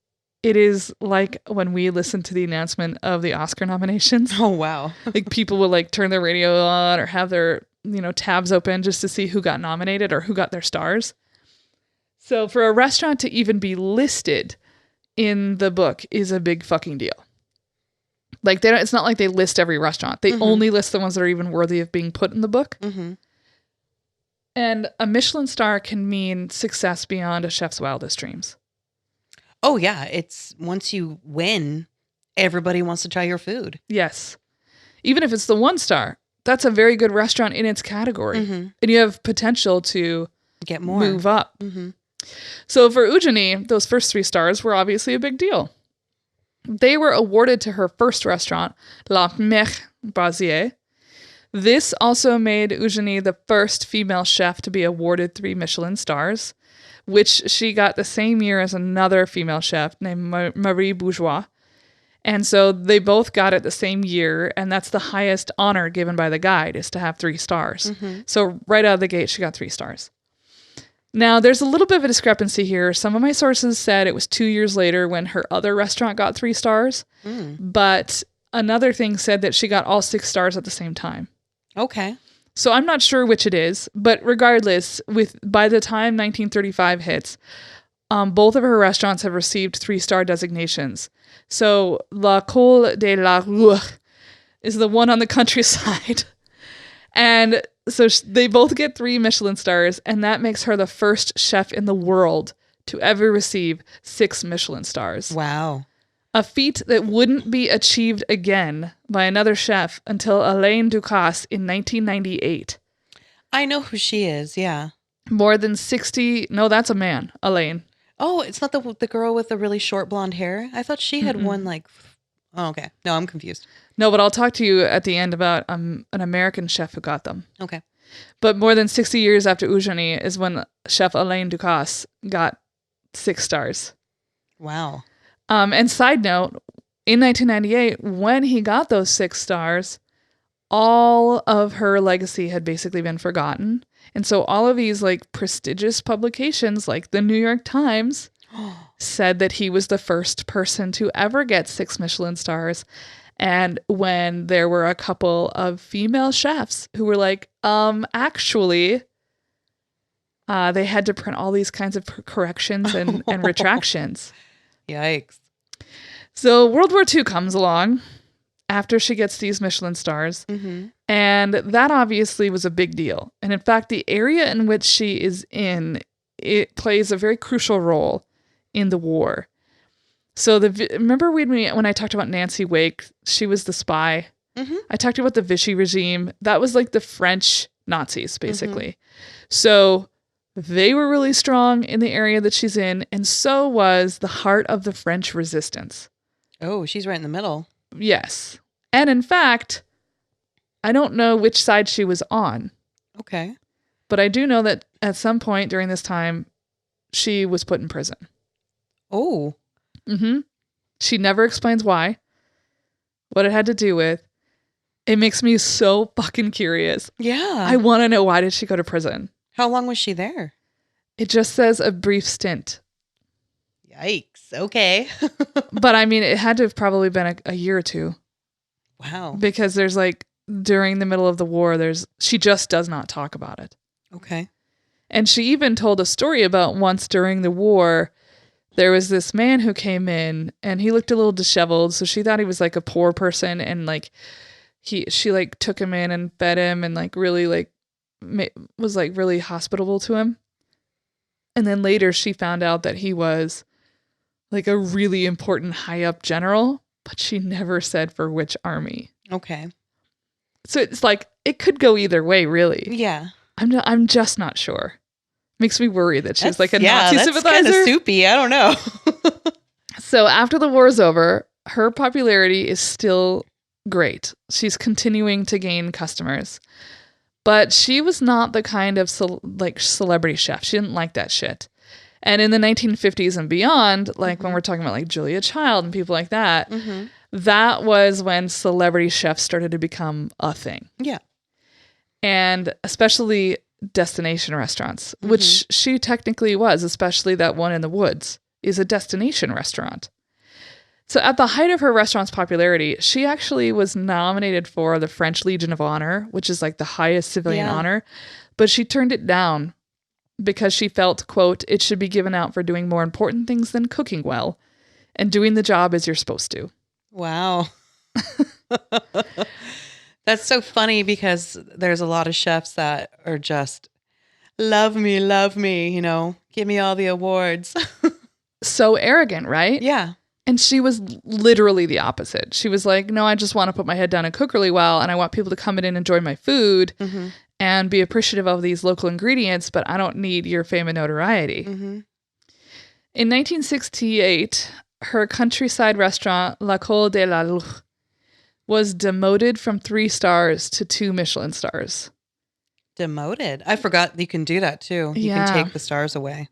it is like when we listen to the announcement of the Oscar nominations. Oh, wow. Like people will like turn their radio on or have their, tabs open just to see who got nominated or who got their stars. So for a restaurant to even be listed in the book is a big fucking deal. Like it's not like they list every restaurant. They only list the ones that are even worthy of being put in the book. And a Michelin star can mean success beyond a chef's wildest dreams. Oh, yeah. It's once you win, everybody wants to try your food. Yes. Even if it's the 1 star, that's a very good restaurant in its category. And you have potential to get more, move up. So for Eugenie, those first 3 stars were obviously a big deal. They were awarded to her first restaurant, La Brazier. This also made Eugenie the first female chef to be awarded 3 Michelin stars, which she got the same year as another female chef named Marie Bourgeois. And so they both got it the same year, and that's the highest honor given by the guide, is to have 3 stars. So right out of the gate, she got 3 stars. Now, there's a little bit of a discrepancy here. Some of my sources said it was 2 years later when her other restaurant got 3 stars, but another thing said that she got all 6 stars at the same time. Okay. So I'm not sure which it is, but regardless, by the time 1935 hits, both of her restaurants have received 3-star designations. So La Col de la Rue is the one on the countryside. And so they both get 3 Michelin stars, and that makes her the first chef in the world to ever receive 6 Michelin stars. Wow. A feat that wouldn't be achieved again by another chef until Alain Ducasse in 1998. I know who she is, yeah. More than 60... No, that's a man, Alain. Oh, it's not the girl with the really short blonde hair? I thought she had won like... Oh, okay. No, I'm confused. No, but I'll talk to you at the end about an American chef who got them. Okay. But more than 60 years after Eugenie is when Chef Alain Ducasse got 6 stars. Wow. And side note, in 1998, when he got those 6 stars, all of her legacy had basically been forgotten. And so all of these like prestigious publications like the New York Times said that he was the first person to ever get 6 Michelin stars. And when there were a couple of female chefs who were like, actually, they had to print all these kinds of corrections and retractions. Yikes. So World War II comes along after she gets these Michelin stars. And that obviously was a big deal. And in fact, the area in which she is in, it plays a very crucial role in the war. So remember when I talked about Nancy Wake, she was the spy. I talked about the Vichy regime. That was like the French Nazis, basically. So they were really strong in the area that she's in, and so was the heart of the French resistance. Oh, she's right in the middle. Yes. And in fact, I don't know which side she was on. Okay. But I do know that at some point during this time, she was put in prison. Oh. She never explains why, what it had to do with. It makes me so fucking curious. Yeah. I want to know, why did she go to prison? How long was she there? It just says a brief stint. Yikes. Okay. But I mean, it had to have probably been a year or 2. Wow. Because there's like, during the middle of the war, she just does not talk about it. Okay. And she even told a story about once during the war, there was this man who came in and he looked a little disheveled. So she thought he was like a poor person, and like she like took him in and fed him and like really like was like really hospitable to him. And then later she found out that he was like a really important high up general, but she never said for which army. Okay. So it's like, it could go either way, really. Yeah. I'm just not sure. Makes me worry that she's like a Nazi sympathizer. That's kind of soupy. I don't know. So after the war is over, her popularity is still great. She's continuing to gain customers. But she was not the kind of celebrity chef. She didn't like that shit. And in the 1950s and beyond, like when we're talking about like Julia Child and people like that, that was when celebrity chefs started to become a thing. Yeah. And especially destination restaurants, which she technically was, especially that one in the woods, is a destination restaurant. So at the height of her restaurant's popularity, she actually was nominated for the French Legion of Honor, which is like the highest civilian honor, but she turned it down because she felt, quote, it should be given out for doing more important things than cooking well and doing the job as you're supposed to. Wow. That's so funny because there's a lot of chefs that are just, love me, you know, give me all the awards. So arrogant, right? Yeah. And she was literally the opposite. She was like, no, I just want to put my head down and cook really well. And I want people to come in and enjoy my food and be appreciative of these local ingredients, but I don't need your fame and notoriety. In 1968, her countryside restaurant, La Col de la Luz, was demoted from 3 stars to 2 Michelin stars. Demoted? I forgot you can do that too. You can take the stars away.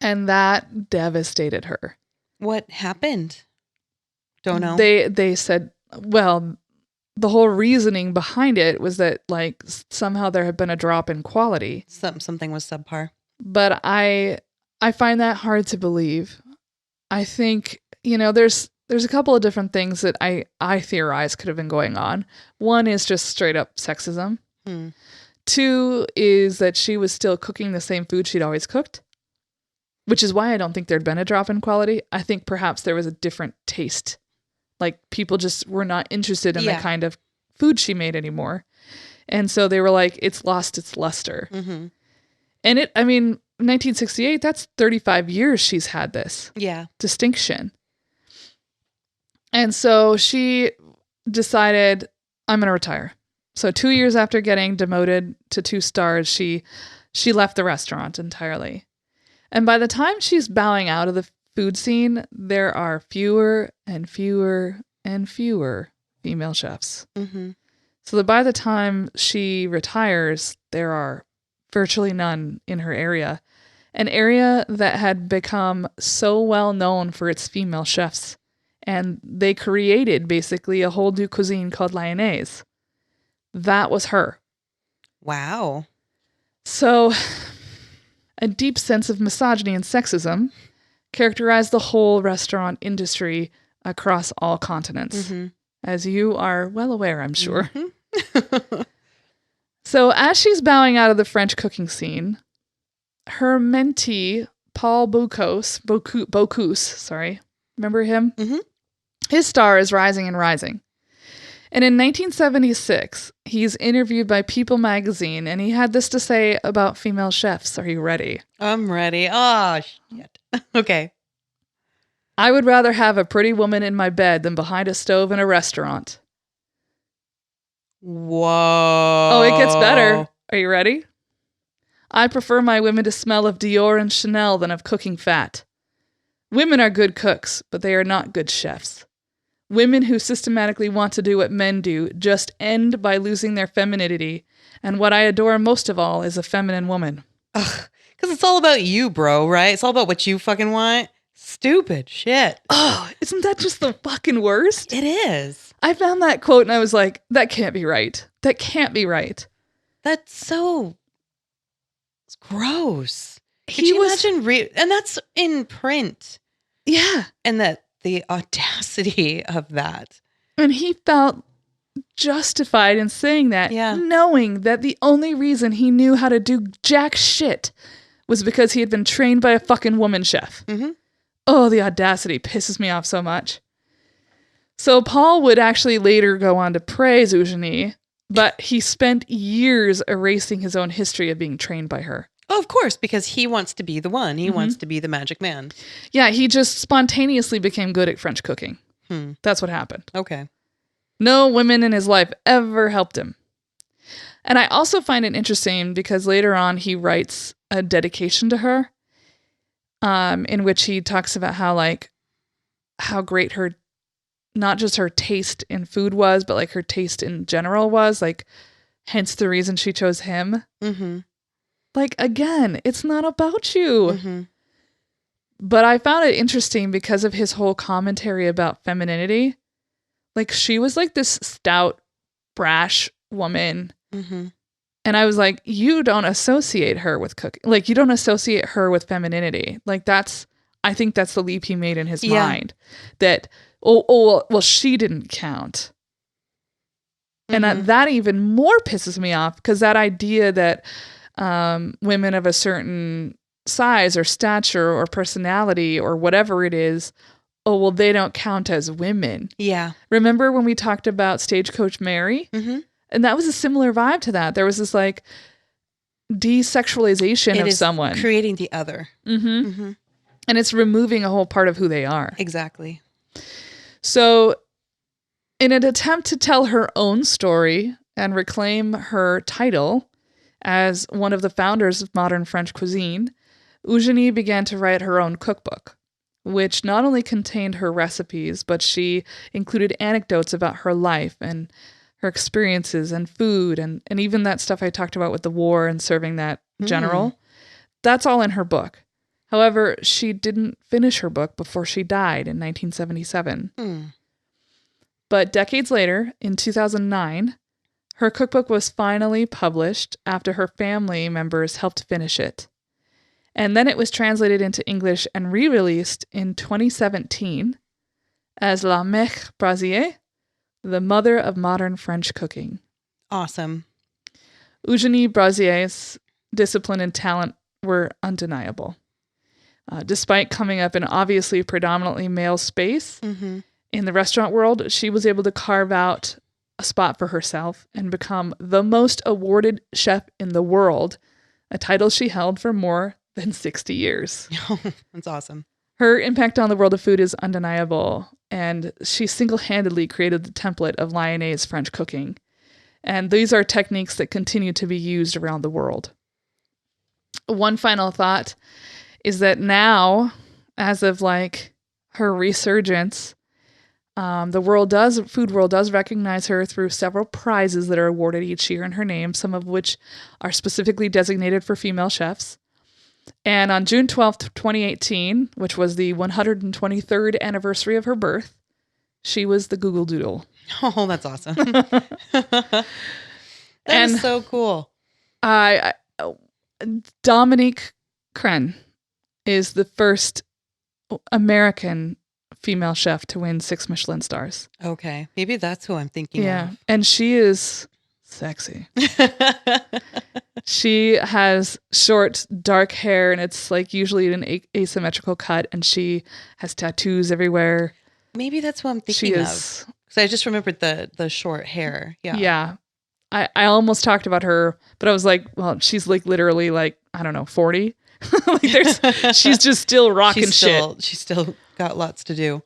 And that devastated her. What happened? Don't know. They said, well, the whole reasoning behind it was that like somehow there had been a drop in quality. Something was subpar. But I find that hard to believe. I think, you know, there's a couple of different things that I theorize could have been going on. One is just straight up sexism. 2 is that she was still cooking the same food she'd always cooked, which is why I don't think there'd been a drop in quality. I think perhaps there was a different taste. Like people just were not interested in the kind of food she made anymore. And so they were like, it's lost its luster. And 1968, that's 35 years she's had this distinction. And so she decided, I'm going to retire. So 2 years after getting demoted to 2 stars, she left the restaurant entirely. And by the time she's bowing out of the food scene, there are fewer and fewer and fewer female chefs. So that by the time she retires, there are virtually none in her area. An area that had become so well known for its female chefs. And they created basically a whole new cuisine called Lyonnaise. That was her. Wow. So a deep sense of misogyny and sexism characterized the whole restaurant industry across all continents, as you are well aware, I'm sure. So as she's bowing out of the French cooking scene, her mentee, Paul Bocuse, remember him? His star is rising and rising. And in 1976, he's interviewed by People magazine, and he had this to say about female chefs. Are you ready? I'm ready. Oh, shit. Okay. I would rather have a pretty woman in my bed than behind a stove in a restaurant. Whoa. Oh, it gets better. Are you ready? I prefer my women to smell of Dior and Chanel than of cooking fat. Women are good cooks, but they are not good chefs. Women who systematically want to do what men do just end by losing their femininity, and what I adore most of all is a feminine woman. Ugh, because it's all about you, bro, right? It's all about what you fucking want. Stupid shit. Oh, isn't that just the fucking worst? It is. I found that quote and I was like, that can't be right. That can't be right. That's so... It's gross. Could you imagine? And that's in print. Yeah. And the audacity of that. And he felt justified in saying that, knowing that the only reason he knew how to do jack shit was because he had been trained by a fucking woman chef. Oh, the audacity pisses me off so much. So Paul would actually later go on to praise Eugenie, but he spent years erasing his own history of being trained by her. Oh, of course, because he wants to be the one. He wants to be the magic man. Yeah, he just spontaneously became good at French cooking. That's what happened. Okay. No women in his life ever helped him. And I also find it interesting because later on he writes a dedication to her, in which he talks about how great her, not just her taste in food was, but like her taste in general was, like, hence the reason she chose him. Like, again, it's not about you. But I found it interesting because of his whole commentary about femininity. Like, she was like this stout, brash woman. Mm-hmm. And I was like, you don't associate her with cooking. Like, you don't associate her with femininity. Like, I think that's the leap he made in his mind. That, well, she didn't count. Mm-hmm. And that even more pisses me off, because that idea that women of a certain size or stature or personality or whatever it is, well, they don't count as women. Yeah. Remember when we talked about Stagecoach Mary? Mm-hmm. And that was a similar vibe to that. There was this like desexualization of someone. Creating the other. Mm-hmm. Mm-hmm. And it's removing a whole part of who they are. Exactly. So in an attempt to tell her own story and reclaim her title as one of the founders of modern French cuisine, Eugenie began to write her own cookbook, which not only contained her recipes, but she included anecdotes about her life and her experiences and food and even that stuff I talked about with the war and serving that general. That's all in her book. However, she didn't finish her book before she died in 1977. But decades later, in 2009, her cookbook was finally published after her family members helped finish it. And then it was translated into English and re-released in 2017 as La Mère Brazier, the mother of modern French cooking. Awesome. Eugenie Brazier's discipline and talent were undeniable. Despite coming up in obviously predominantly male space, in the restaurant world, she was able to carve out a spot for herself and become the most awarded chef in the world, a title she held for more than 60 years. That's awesome. Her impact on the world of food is undeniable, and she single-handedly created the template of Lyonnaise French cooking. And these are techniques that continue to be used around the world. One final thought is that now, as of like her resurgence, the food world does recognize her through several prizes that are awarded each year in her name, some of which are specifically designated for female chefs. And on June 12th, 2018, which was the 123rd anniversary of her birth, she was the Google Doodle. Oh, that's awesome. That's so cool. Dominique Crenn is the first American female chef to win 6 Michelin stars. Okay. Maybe that's who I'm thinking of. Yeah. And she is sexy. She has short, dark hair, and it's like usually an asymmetrical cut, and she has tattoos everywhere. Maybe that's what I'm thinking of. Because I just remembered the short hair. Yeah. Yeah. I almost talked about her, but I was like, well, she's like literally like, I don't know, 40. Like she's just still rocking shit. She's still got lots to do.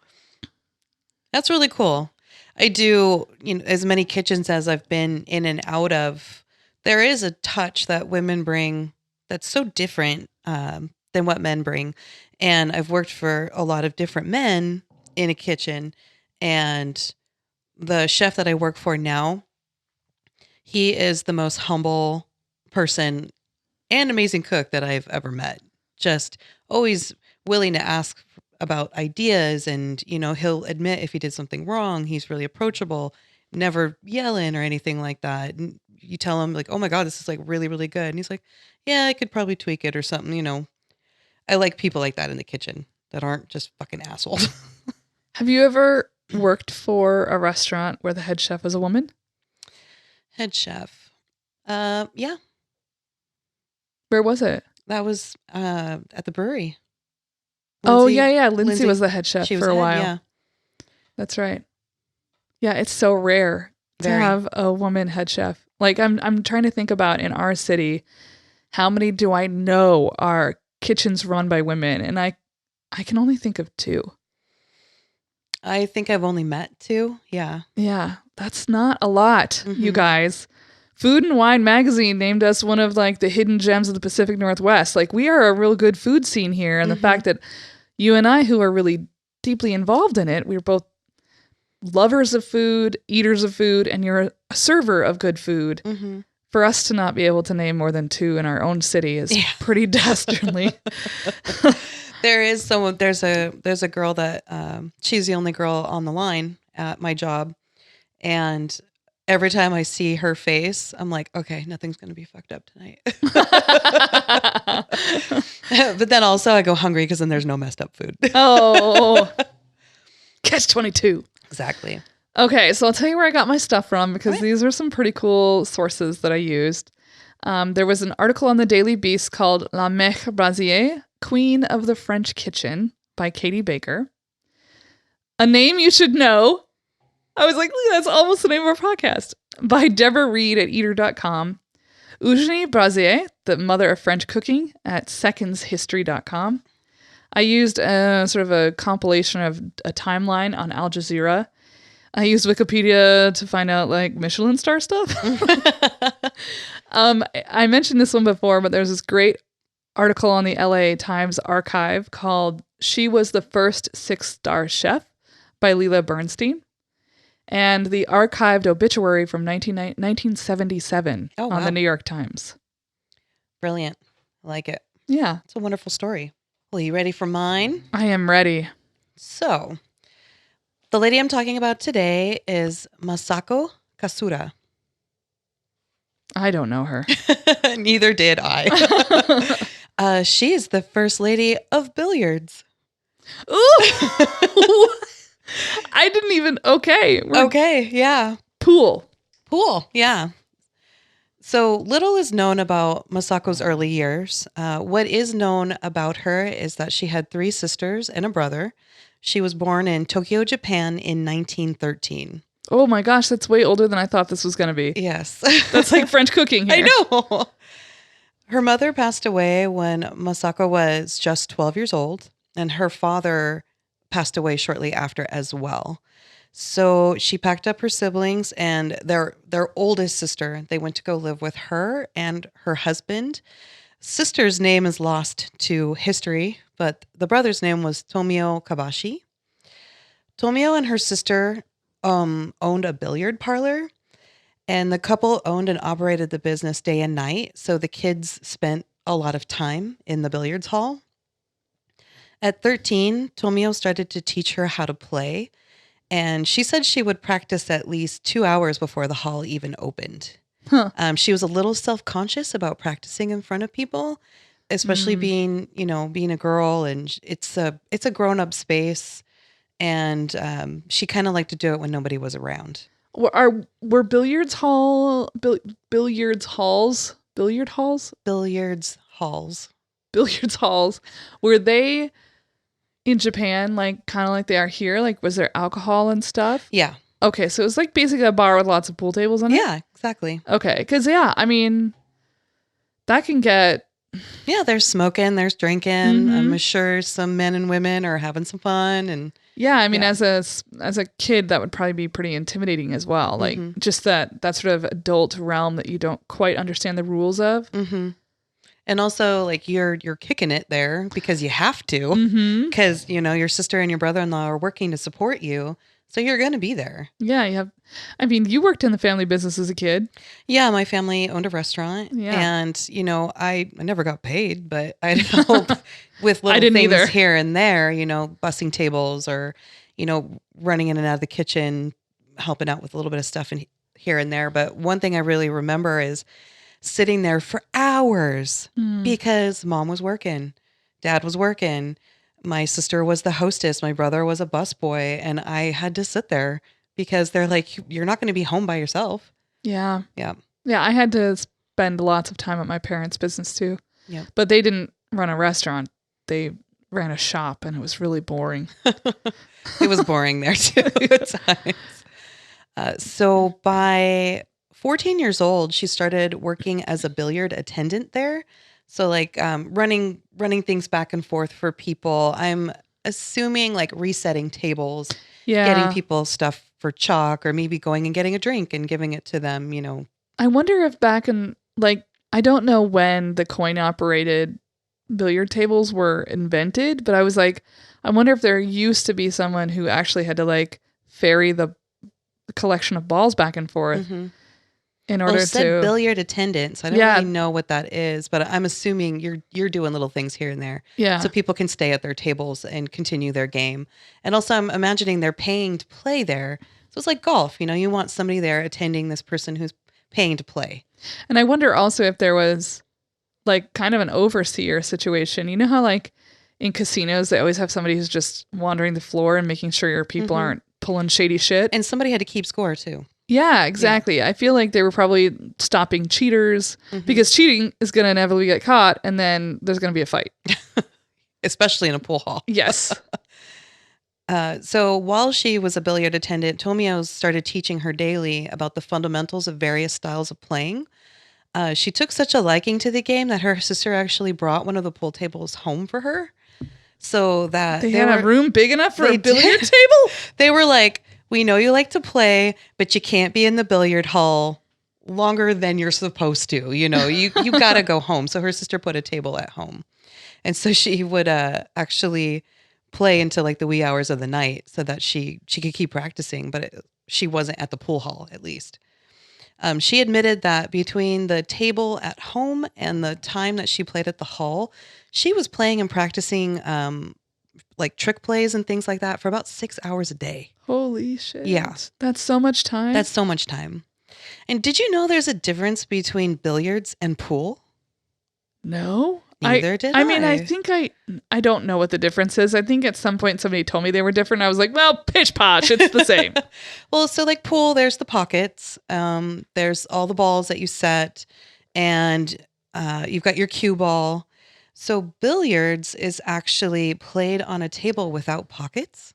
That's really cool. I do, as many kitchens as I've been in and out of, there is a touch that women bring that's so different than what men bring. And I've worked for a lot of different men in a kitchen, and the chef that I work for now, he is the most humble person and amazing cook that I've ever met. Just always willing to ask about ideas, and he'll admit if he did something wrong. He's really approachable, never yelling or anything like that. And you tell him like, oh my God, this is like really, really good. And he's like, yeah, I could probably tweak it or something. I like people like that in the kitchen that aren't just fucking assholes. Have you ever worked for a restaurant where the head chef was a woman? Head chef. Yeah. Where was it? That was at the brewery. Lindsay, yeah. Lindsay was the head chef for a while. Yeah. That's right. Yeah, it's so rare to have a woman head chef. Like I'm trying to think about in our city, how many do I know are kitchens run by women? And I can only think of 2. I think I've only met 2. Yeah. Yeah, that's not a lot, you guys. Food and Wine magazine named us one of like the hidden gems of the Pacific Northwest. Like, we are a real good food scene here. And the fact that you and I, who are really deeply involved in it, we're both lovers of food, eaters of food, and you're a server of good food. For us to not be able to name more than 2 in our own city is pretty dastardly. There is someone. There's a girl that she's the only girl on the line at my job, and every time I see her face, I'm like, okay, nothing's gonna be fucked up tonight. But then also I go hungry because then there's no messed up food. Oh, catch 22. Exactly. Okay, so I'll tell you where I got my stuff from because these are some pretty cool sources that I used. There was an article on the Daily Beast called La Mère Brazier, Queen of the French Kitchen by Katie Baker. A Name You Should Know. I was like, that's almost the name of our podcast. By Deborah Reed at eater.com. Eugenie Brazier, the mother of French cooking at secondshistory.com. I used sort of a compilation of a timeline on Al Jazeera. I used Wikipedia to find out like Michelin star stuff. I mentioned this one before, but there's this great article on the LA Times archive called She Was the First 6-Star Chef by Leila Bernstein. And the archived obituary from 1977 on the New York Times. Brilliant. I like it. Yeah. It's a wonderful story. Well, you ready for mine? I am ready. So, the lady I'm talking about today is Masako Katsura. I don't know her. Neither did I. She is the first lady of billiards. Ooh! I didn't even... Okay. Okay, yeah. Pool, yeah. So little is known about Masako's early years. What is known about her is that she had 3 sisters and a brother. She was born in Tokyo, Japan in 1913. Oh my gosh, that's way older than I thought this was going to be. Yes. That's like French cooking here. I know. Her mother passed away when Masako was just 12 years old, and her father passed away shortly after as well. So she packed up her siblings and their oldest sister. They went to go live with her and her husband. Sister's name is lost to history, but the brother's name was Tomio Kabashi. Tomio and her sister owned a billiard parlor, and the couple owned and operated the business day and night. So the kids spent a lot of time in the billiards hall. At 13, Tomio started to teach her how to play, and she said she would practice at least 2 hours before the hall even opened. Huh. She was a little self-conscious about practicing in front of people, especially being a girl, and it's a grown-up space, and she kind of liked to do it when nobody was around. Were billiard halls? Billiard halls, were they in Japan like kind of like they are here? Like, was there alcohol and stuff? Yeah. Okay, so it was like basically a bar with lots of pool tables on it? Yeah, exactly. Okay, because I mean, that can get... Yeah, there's smoking, there's drinking. Mm-hmm. I'm sure some men and women are having some fun. And yeah, I mean, as a kid, that would probably be pretty intimidating as well. Like, just that sort of adult realm that you don't quite understand the rules of. Mm-hmm. And also, like, you're kicking it there because you have to. Because, your sister and your brother-in-law are working to support you. So you're going to be there. Yeah, you worked in the family business as a kid. Yeah, my family owned a restaurant. Yeah. And, I never got paid, but I'd help with little things either. here and there, bussing tables or, running in and out of the kitchen, helping out with a little bit of stuff here and there. But one thing I really remember is sitting there for hours because mom was working, dad was working. My sister was the hostess. My brother was a busboy, and I had to sit there because they're like, you're not going to be home by yourself. Yeah. Yeah. Yeah. I had to spend lots of time at my parents' business too. Yeah. But they didn't run a restaurant. They ran a shop, and it was really boring. It was boring there too at times. So by 14 years old, she started working as a billiard attendant there. So like running things back and forth for people. I'm assuming like resetting tables, getting people stuff for chalk, or maybe going and getting a drink and giving it to them, I wonder if back in, like, I don't know when the coin operated billiard tables were invented, but I was like, I wonder if there used to be someone who actually had to like ferry the collection of balls back and forth. in order it said to billiard attendant, so I don't really know what that is, but I'm assuming you're doing little things here and there. Yeah. So people can stay at their tables and continue their game. And also I'm imagining they're paying to play there. So it's like golf, you want somebody there attending this person who's paying to play. And I wonder also if there was like kind of an overseer situation. You know how like in casinos, they always have somebody who's just wandering the floor and making sure your people aren't pulling shady shit. And somebody had to keep score too. Yeah, exactly. Yeah. I feel like they were probably stopping cheaters because cheating is going to inevitably get caught and then there's going to be a fight. Especially in a pool hall. Yes. So while she was a billiard attendant, Tomio started teaching her daily about the fundamentals of various styles of playing. She took such a liking to the game that her sister actually brought one of the pool tables home for her. So that they had a room big enough for a billiard table? They were like, we know you like to play, but you can't be in the billiard hall longer than you're supposed to. You got to go home. So her sister put a table at home. And so she would actually play until like the wee hours of the night so that she could keep practicing, but she wasn't at the pool hall at least. She admitted that between the table at home and the time that she played at the hall, she was playing and practicing like trick plays and things like that for about 6 hours a day. Holy shit. Yeah. That's so much time. That's so much time. And did you know there's a difference between billiards and pool? No. Neither did I. I mean, I think I don't know what the difference is. I think at some point somebody told me they were different. I was like, well, pitch posh, it's the same. Well, so like pool, there's the pockets. There's all the balls that you set, and you've got your cue ball. So billiards is actually played on a table without pockets.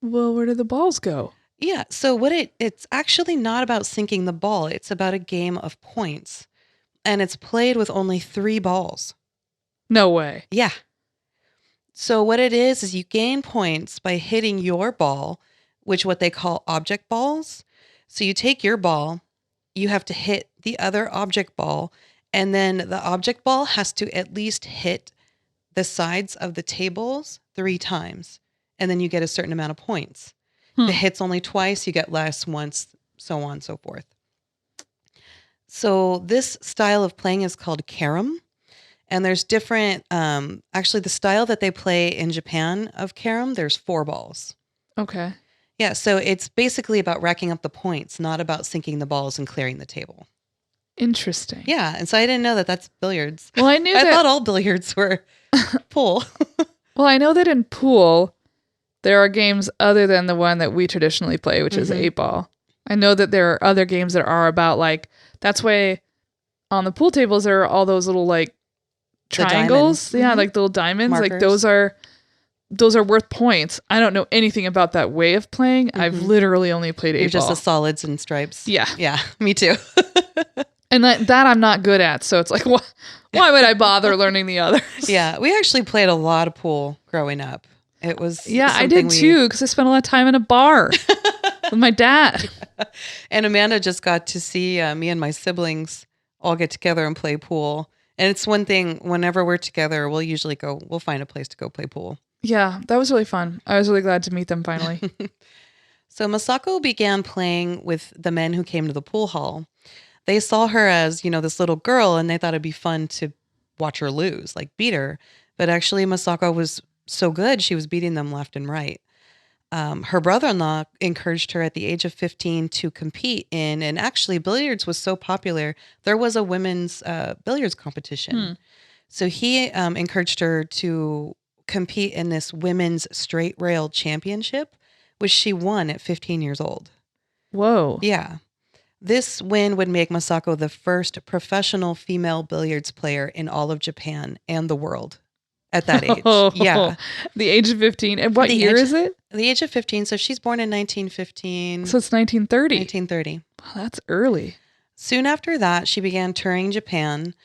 Well, where do the balls go? Yeah. So it's actually not about sinking the ball. It's about a game of points. And it's played with only 3 balls. No way. Yeah. So what it is you gain points by hitting your ball, which what they call object balls. So you take your ball, you have to hit the other object ball, and then the object ball has to at least hit the sides of the tables 3 times. And then you get a certain amount of points. If it hits only twice, you get less once, so on and so forth. So this style of playing is called carom. And there's different, actually the style that they play in Japan of carom, there's 4 balls. Okay. Yeah, so it's basically about racking up the points, not about sinking the balls and clearing the table. Interesting. Yeah, and so I didn't know that that's billiards. Well, I thought all billiards were pool. Well, I know that in pool, there are games other than the one that we traditionally play, which is 8-ball. I know that there are other games that are about like, that's why on the pool tables there are all those little like triangles. Yeah, like the little diamonds. Markers. Like those are worth points. I don't know anything about that way of playing. I've literally only played 8-ball. You're just the solids and stripes. Yeah. Yeah, me too. And that I'm not good at. So it's like, why would I bother learning the others? Yeah, we actually played a lot of pool growing up. It was I did too, because I spent a lot of time in a bar with my dad. Yeah. And Amanda just got to see me and my siblings all get together and play pool. And it's one thing, whenever we're together, we'll find a place to go play pool. Yeah, that was really fun. I was really glad to meet them finally. So Masako began playing with the men who came to the pool hall. They saw her as, this little girl, and they thought it'd be fun to watch her lose, like beat her. But actually, Masako was so good, she was beating them left and right. Her brother-in-law encouraged her at the age of 15 to compete in, and actually billiards was so popular, there was a women's billiards competition. So he encouraged her to compete in this women's straight rail championship, which she won at 15 years old. Whoa. Yeah. This win would make Masako the first professional female billiards player in all of Japan and the world at that age. Yeah. The age of 15. And what year is it? The age of 15. So she's born in 1915. So it's 1930. 1930. Wow, that's early. Soon after that, she began touring Japan,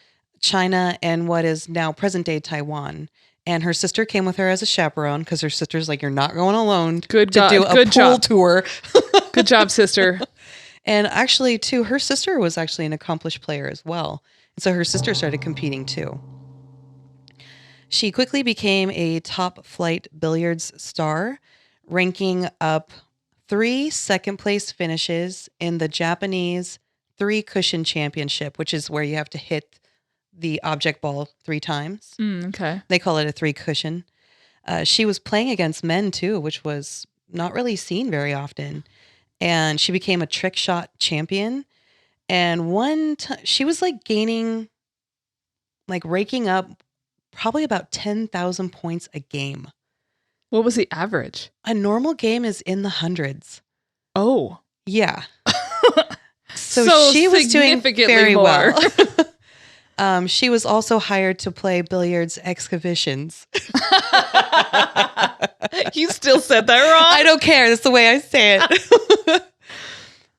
China, and what is now present-day Taiwan. And her sister came with her as a chaperone because her sister's like, you're not going alone to do a pool tour. Good job, sister. And actually, too, her sister was actually an accomplished player as well. And so her sister started competing, too. She quickly became a top-flight billiards star, ranking up 3 second-place finishes in the Japanese three cushion championship, which is where you have to hit the object ball 3 times. Okay. They call it a 3 cushion. She was playing against men too, which was not really seen very often. And she became a trick shot champion. And one time she was like raking up probably about 10,000 points a game. What was the average? A normal game is in the hundreds. Oh. Yeah. So she was doing very more. well. She was also hired to play billiards exhibitions. You still said that wrong. I don't care. That's the way I say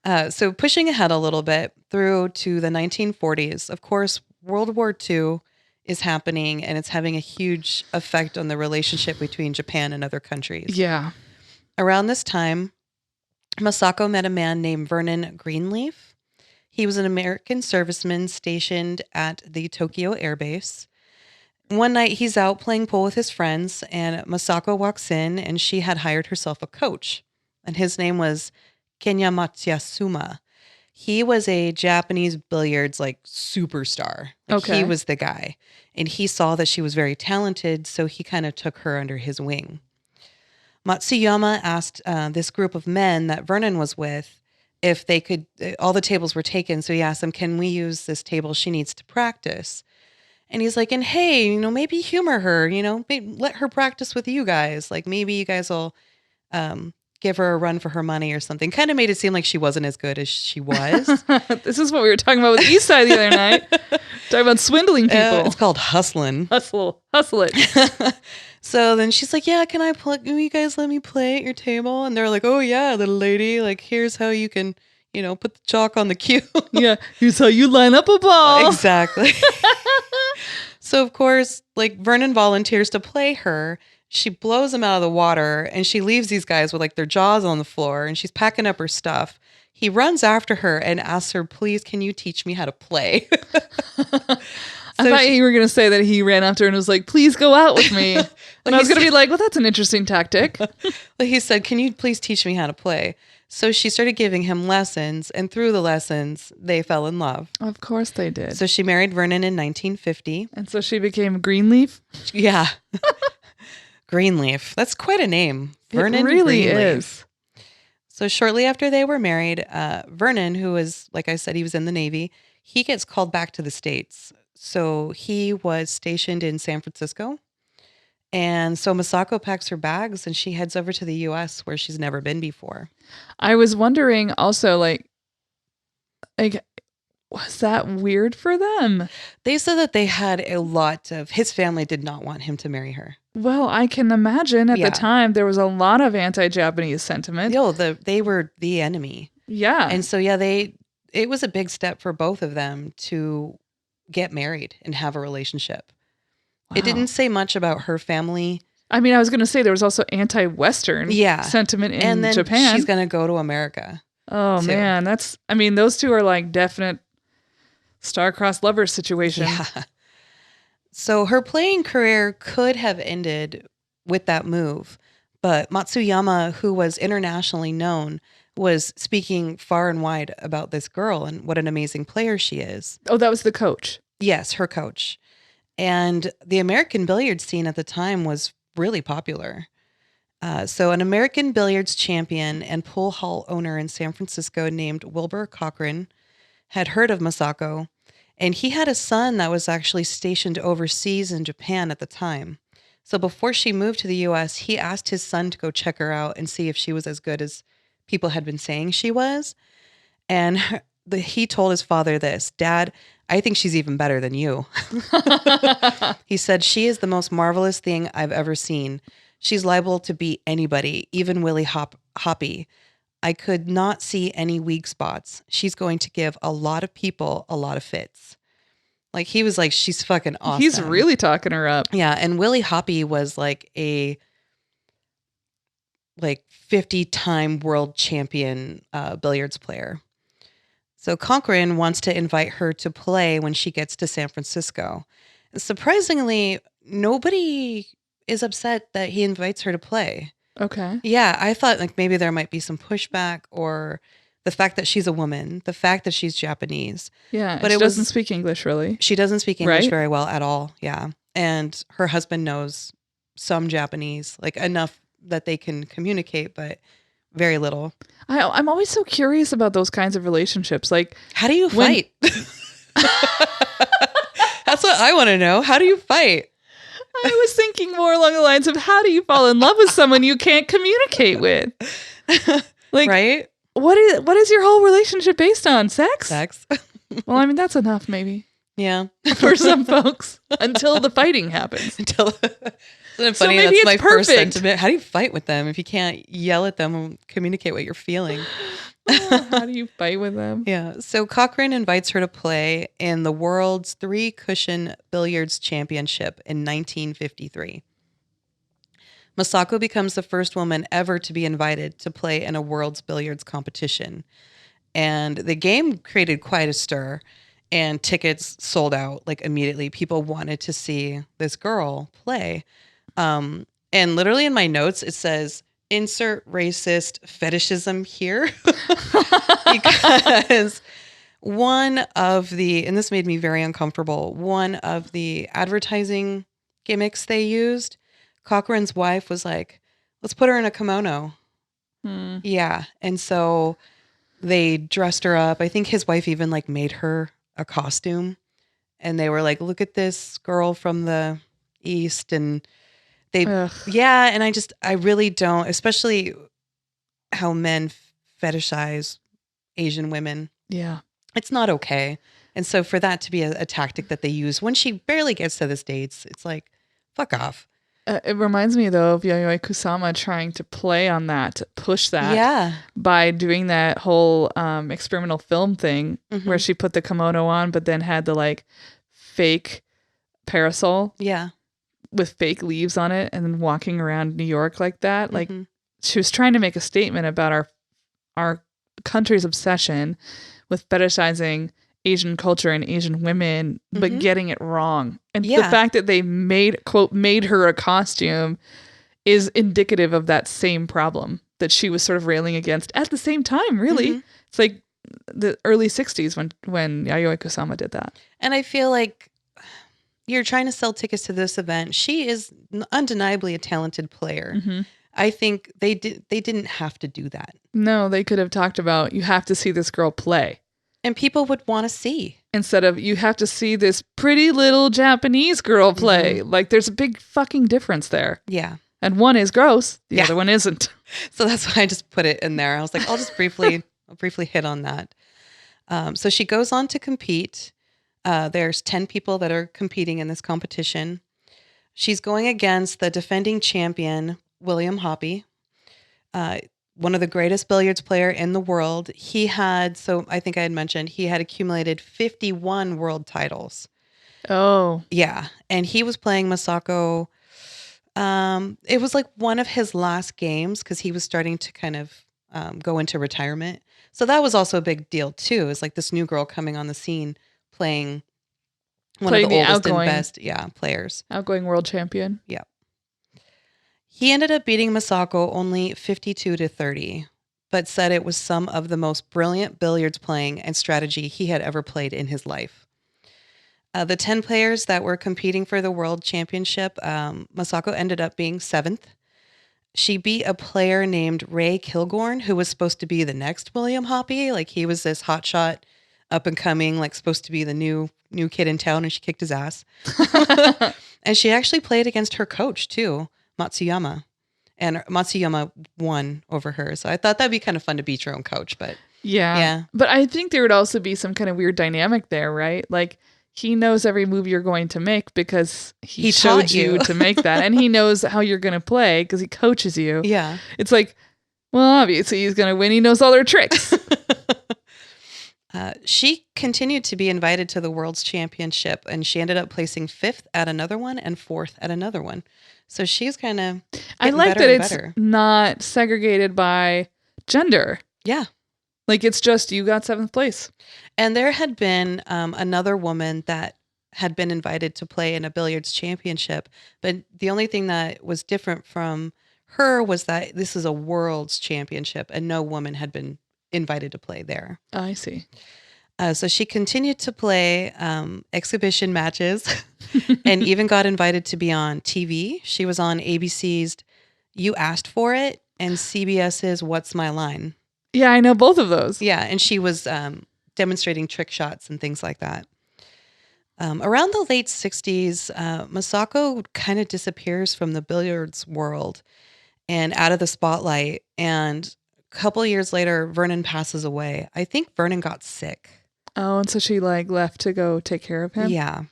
it. So pushing ahead a little bit through to the 1940s, of course, World War II is happening and it's having a huge effect on the relationship between Japan and other countries. Yeah. Around this time, Masako met a man named Vernon Greenleaf. He was an American serviceman stationed at the Tokyo Air Base. One night he's out playing pool with his friends and Masako walks in and she had hired herself a coach. And his name was Kenya Matsuyasuma. He was a Japanese billiards superstar. He was the guy. And he saw that she was very talented, so he kind of took her under his wing. Matsuyama asked this group of men that Vernon was with if they could, all the tables were taken, so he asked them, can we use this table? She needs to practice. And he's like, and hey, maybe humor her, maybe let her practice with you guys. Maybe you guys will give her a run for her money or something. Kind of made it seem like she wasn't as good as she was. This is what we were talking about with Eastside the other night. Talking about swindling people. It's called hustling. Hustle it. So then she's like, yeah, can you guys let me play at your table? And they're like, oh yeah, little lady, here's how you can, put the chalk on the cue. Yeah. Here's how you line up a ball. Exactly. So of course, Vernon volunteers to play her. She blows them out of the water and she leaves these guys with their jaws on the floor and she's packing up her stuff. He runs after her and asks her, please, can you teach me how to play? I thought you were going to say that he ran after her and was like, please go out with me. And I was going to be like, well, that's an interesting tactic. He said, can you please teach me how to play? So she started giving him lessons, and through the lessons, they fell in love. Of course they did. So she married Vernon in 1950. And so she became Greenleaf? Yeah. Greenleaf. That's quite a name. Vernon It really Greenleaf. is. So shortly after they were married, Vernon, who was, like I said, he was in the Navy, he gets called back to the States. So he was stationed in San Francisco. And so Masako packs her bags and she heads over to the U.S. where she's never been before. I was wondering also, was that weird for them? They said that they had his family did not want him to marry her. Well, I can imagine at the time there was a lot of anti-Japanese sentiment. They were the enemy. Yeah. And so, it was a big step for both of them to get married and have a relationship. Wow. It didn't say much about her family. I mean, I was going to say there was also anti-Western sentiment in Japan. And then she's going to go to America. Oh, too. Man. Those two are definite star-crossed lovers situation. Yeah. So her playing career could have ended with that move, but Matsuyama, who was internationally known, was speaking far and wide about this girl and what an amazing player she is. Oh, that was the coach. Yes, her coach. And the American billiards scene at the time was really popular. So an American billiards champion and pool hall owner in San Francisco named Wilbur Cochran had heard of Masako, and he had a son that was actually stationed overseas in Japan at the time. So before she moved to the U.S., he asked his son to go check her out and see if she was as good as people had been saying she was. And he told his father this, Dad, I think she's even better than you. He said, she is the most marvelous thing I've ever seen. She's liable to beat anybody, even Willie Hoppy. I could not see any weak spots. She's going to give a lot of people a lot of fits. He was like, she's fucking awesome. He's really talking her up. Yeah. And Willie Hoppy was a 50-time world champion billiards player. So Cochran wants to invite her to play when she gets to San Francisco. And surprisingly, nobody is upset that he invites her to play. Okay. Yeah, I thought maybe there might be some pushback or the fact that she's a woman, the fact that she's Japanese. Yeah, but she doesn't speak English really. She doesn't speak English Right? very well at all. Yeah. And her husband knows some Japanese, like enough that they can communicate, but very little. I'm always so curious about those kinds of relationships. Like, how do you fight? That's what I want to know. How do you fight? I was thinking more along the lines of how do you fall in love with someone you can't communicate with? Like, right? What is your whole relationship based on? Sex? Sex. Well, I mean, that's enough maybe. Yeah. For some folks until the fighting happens. Isn't it funny? So maybe that's it's my first perfect. sentiment. How do you fight with them if you can't yell at them and communicate what you're feeling? How do you fight with them? Yeah. So Cochrane invites her to play in the world's 3-cushion billiards championship in 1953. Masako becomes the first woman ever to be invited to play in a world's billiards competition. And the game created quite a stir, and tickets sold out like immediately. People wanted to see this girl play. And literally in my notes, it says, insert racist fetishism here. Because one of the, and this made me very uncomfortable, one of the advertising gimmicks they used, Cochrane's wife was like, let's put her in a kimono. Yeah. And so they dressed her up. I think his wife even like made her a costume. And they were like, look at this girl from the East. And they, yeah. And I really don't, especially how men fetishize Asian women. Yeah. It's not okay. And so for that to be a tactic that they use when she barely gets to the States, it's like, fuck off. It reminds me though of Yayoi Kusama trying to play on that, to push that. Yeah. By doing that whole experimental film thing where she put the kimono on, but then had the like fake parasol. Yeah. With fake leaves on it and then walking around New York like that. Like she was trying to make a statement about our country's obsession with fetishizing Asian culture and Asian women, but getting it wrong. And the fact that they made her a costume is indicative of that same problem that she was sort of railing against at the same time, really. It's like the early 60s when Yayoi Kusama did that. And I feel like you're trying to sell tickets to this event. She is undeniably a talented player. I think they didn't have to do that. No, they could have talked about, you have to see this girl play. And people would want to see. Instead of, you have to see this pretty little Japanese girl play. Like, there's a big fucking difference there. Yeah. And one is gross. The other one isn't. So that's why I just put it in there. I was like, I'll just briefly hit on that. So she goes on to compete. There's 10 people that are competing in this competition. She's going against the defending champion, William Hoppe. One of the greatest billiards player in the world. He had, so I think I had mentioned, he had accumulated 51 world titles. Oh. Yeah. And he was playing Masako. It was like one of his last games because he was starting to kind of go into retirement. So that was also a big deal too. It's like this new girl coming on the scene playing one of the oldest and best players. Outgoing world champion. Yeah. He ended up beating Masako only 52-30, but said it was some of the most brilliant billiards playing and strategy he had ever played in his life. The 10 players that were competing for the world championship, Masako ended up being 7th. She beat a player named Ray Kilgorn, who was supposed to be the next William Hoppe. Like, he was this hotshot, up and coming, like supposed to be the new kid in town, and she kicked his ass. And she actually played against her coach too, Matsuyama, and Matsuyama won over her. So I thought that'd be kind of fun to beat your own coach, but yeah. But I think there would also be some kind of weird dynamic there, right? Like, he knows every move you're going to make because he showed you to make that, and he knows how you're going to play because he coaches you. Yeah. It's like, well, obviously he's going to win. He knows all their tricks. She continued to be invited to the World's Championship, and she ended up placing 5th at another one and 4th at another one. So she's kind of I like that it's not segregated by gender. Yeah. Like, it's just you got 7th place. And there had been another woman that had been invited to play in a billiards championship. But the only thing that was different from her was that this is a world's championship and no woman had been invited to play there. I see. So she continued to play exhibition matches and even got invited to be on TV. She was on ABC's You Asked For It and CBS's What's My Line. Yeah, I know both of those. Yeah, and she was demonstrating trick shots and things like that. Around the late 60s, Masako kind of disappears from the billiards world and out of the spotlight. And a couple years later, Vernon passes away. I think Vernon got sick. Oh, and so she like left to go take care of him? Yeah.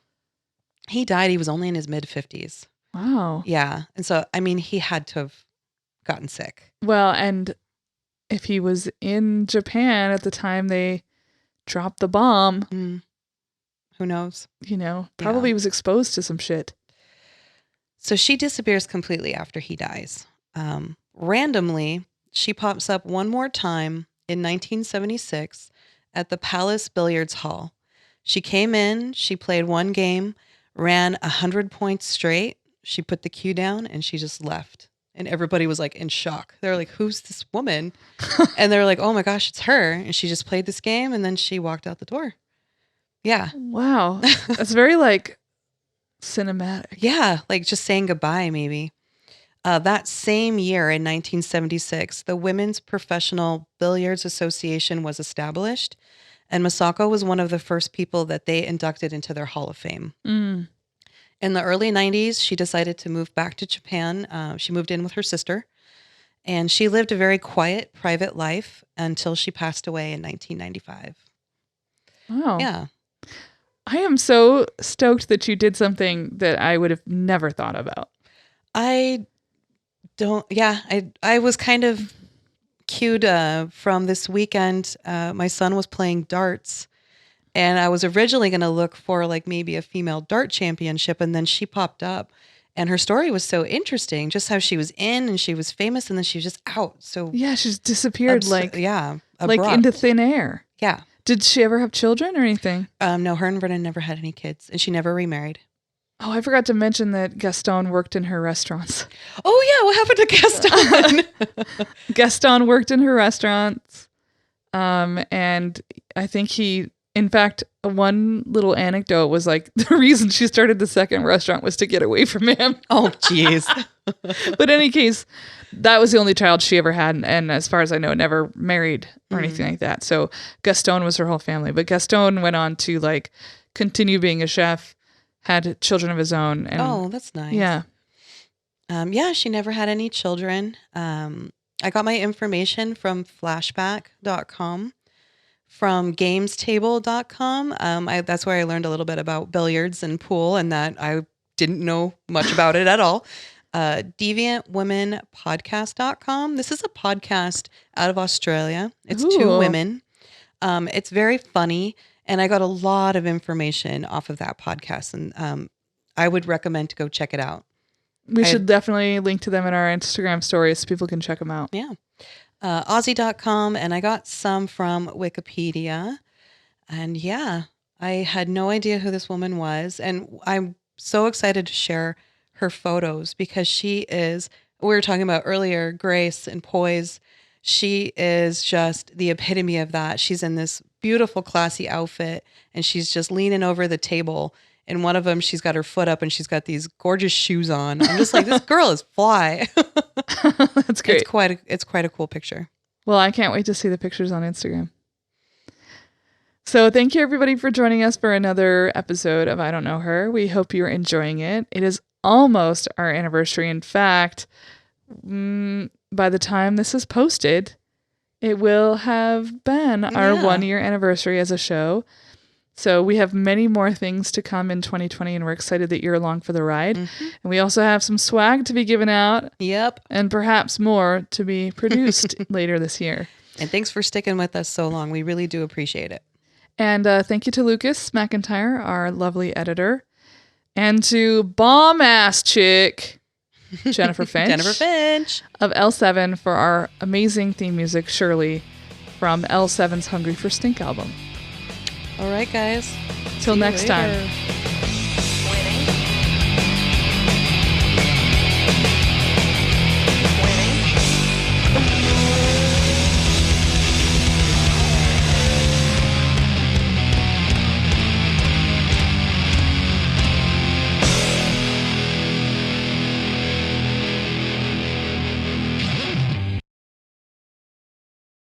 He died. He was only in his mid-50s. Wow. Yeah. And so, I mean, he had to have gotten sick. Well, and if he was in Japan at the time they dropped the bomb, who knows? You know, probably was exposed to some shit. So she disappears completely after he dies. Randomly, she pops up one more time in 1976 at the Palace Billiards Hall. She came in, she played one game, ran 100 points straight. She put the cue down and she just left. And everybody was like in shock. They're like, who's this woman? And they're like, oh my gosh, it's her. And she just played this game and then she walked out the door. Yeah. Wow. That's very like cinematic. Yeah. Like just saying goodbye, maybe. That same year in 1976, the Women's Professional Billiards Association was established. And Masako was one of the first people that they inducted into their Hall of Fame. Mm. In the early 90s, she decided to move back to Japan. She moved in with her sister. And she lived a very quiet, private life until she passed away in 1995. Wow. Yeah. I am so stoked that you did something that I would have never thought about. I was kind of cued from this weekend. My son was playing darts, and I was originally going to look for like maybe a female dart championship, and then she popped up, and her story was so interesting, just how she was in and she was famous, and then she was just out. So yeah, she's disappeared abrupt. Like into thin air. Yeah. Did she ever have children or anything? No, her and Vernon never had any kids, and she never remarried. Oh, I forgot to mention that Gaston worked in her restaurants. Oh, yeah. What happened to Gaston? Gaston worked in her restaurants. And I think in fact, one little anecdote was like the reason she started the second restaurant was to get away from him. Oh, jeez. But in any case, that was the only child she ever had. And as far as I know, never married or anything like that. So Gaston was her whole family. But Gaston went on to like continue being a chef, had children of his own. And, oh, that's nice. Yeah. She never had any children. I got my information from flashback.com, from gamestable.com. That's where I learned a little bit about billiards and pool, and that I didn't know much about it at all. Deviantwomenpodcast.com. This is a podcast out of Australia. It's two women. It's very funny. And I got a lot of information off of that podcast, and I would recommend to go check it out. We should definitely link to them in our Instagram stories so people can check them out. Yeah. Aussie.com, and I got some from Wikipedia. And yeah, I had no idea who this woman was. And I'm so excited to share her photos because she is, we were talking about earlier, grace and poise. She is just the epitome of that. She's in this beautiful, classy outfit, and she's just leaning over the table. And one of them, she's got her foot up, and she's got these gorgeous shoes on. I'm just like, this girl is fly. That's great. It's quite a cool picture. Well, I can't wait to see the pictures on Instagram. So thank you, everybody, for joining us for another episode of I Don't Know Her. We hope you're enjoying it. It is almost our anniversary. In fact, by the time this is posted, it will have been our 1 year anniversary as a show. So we have many more things to come in 2020, and we're excited that you're along for the ride. Mm-hmm. And we also have some swag to be given out. Yep. And perhaps more to be produced later this year. And thanks for sticking with us so long. We really do appreciate it. And thank you to Lucas McIntyre, our lovely editor, and to bomb-ass chick Jennifer Finch of L7 for our amazing theme music, Shirley, from L7's Hungry for Stink album. All right, guys. Till next time.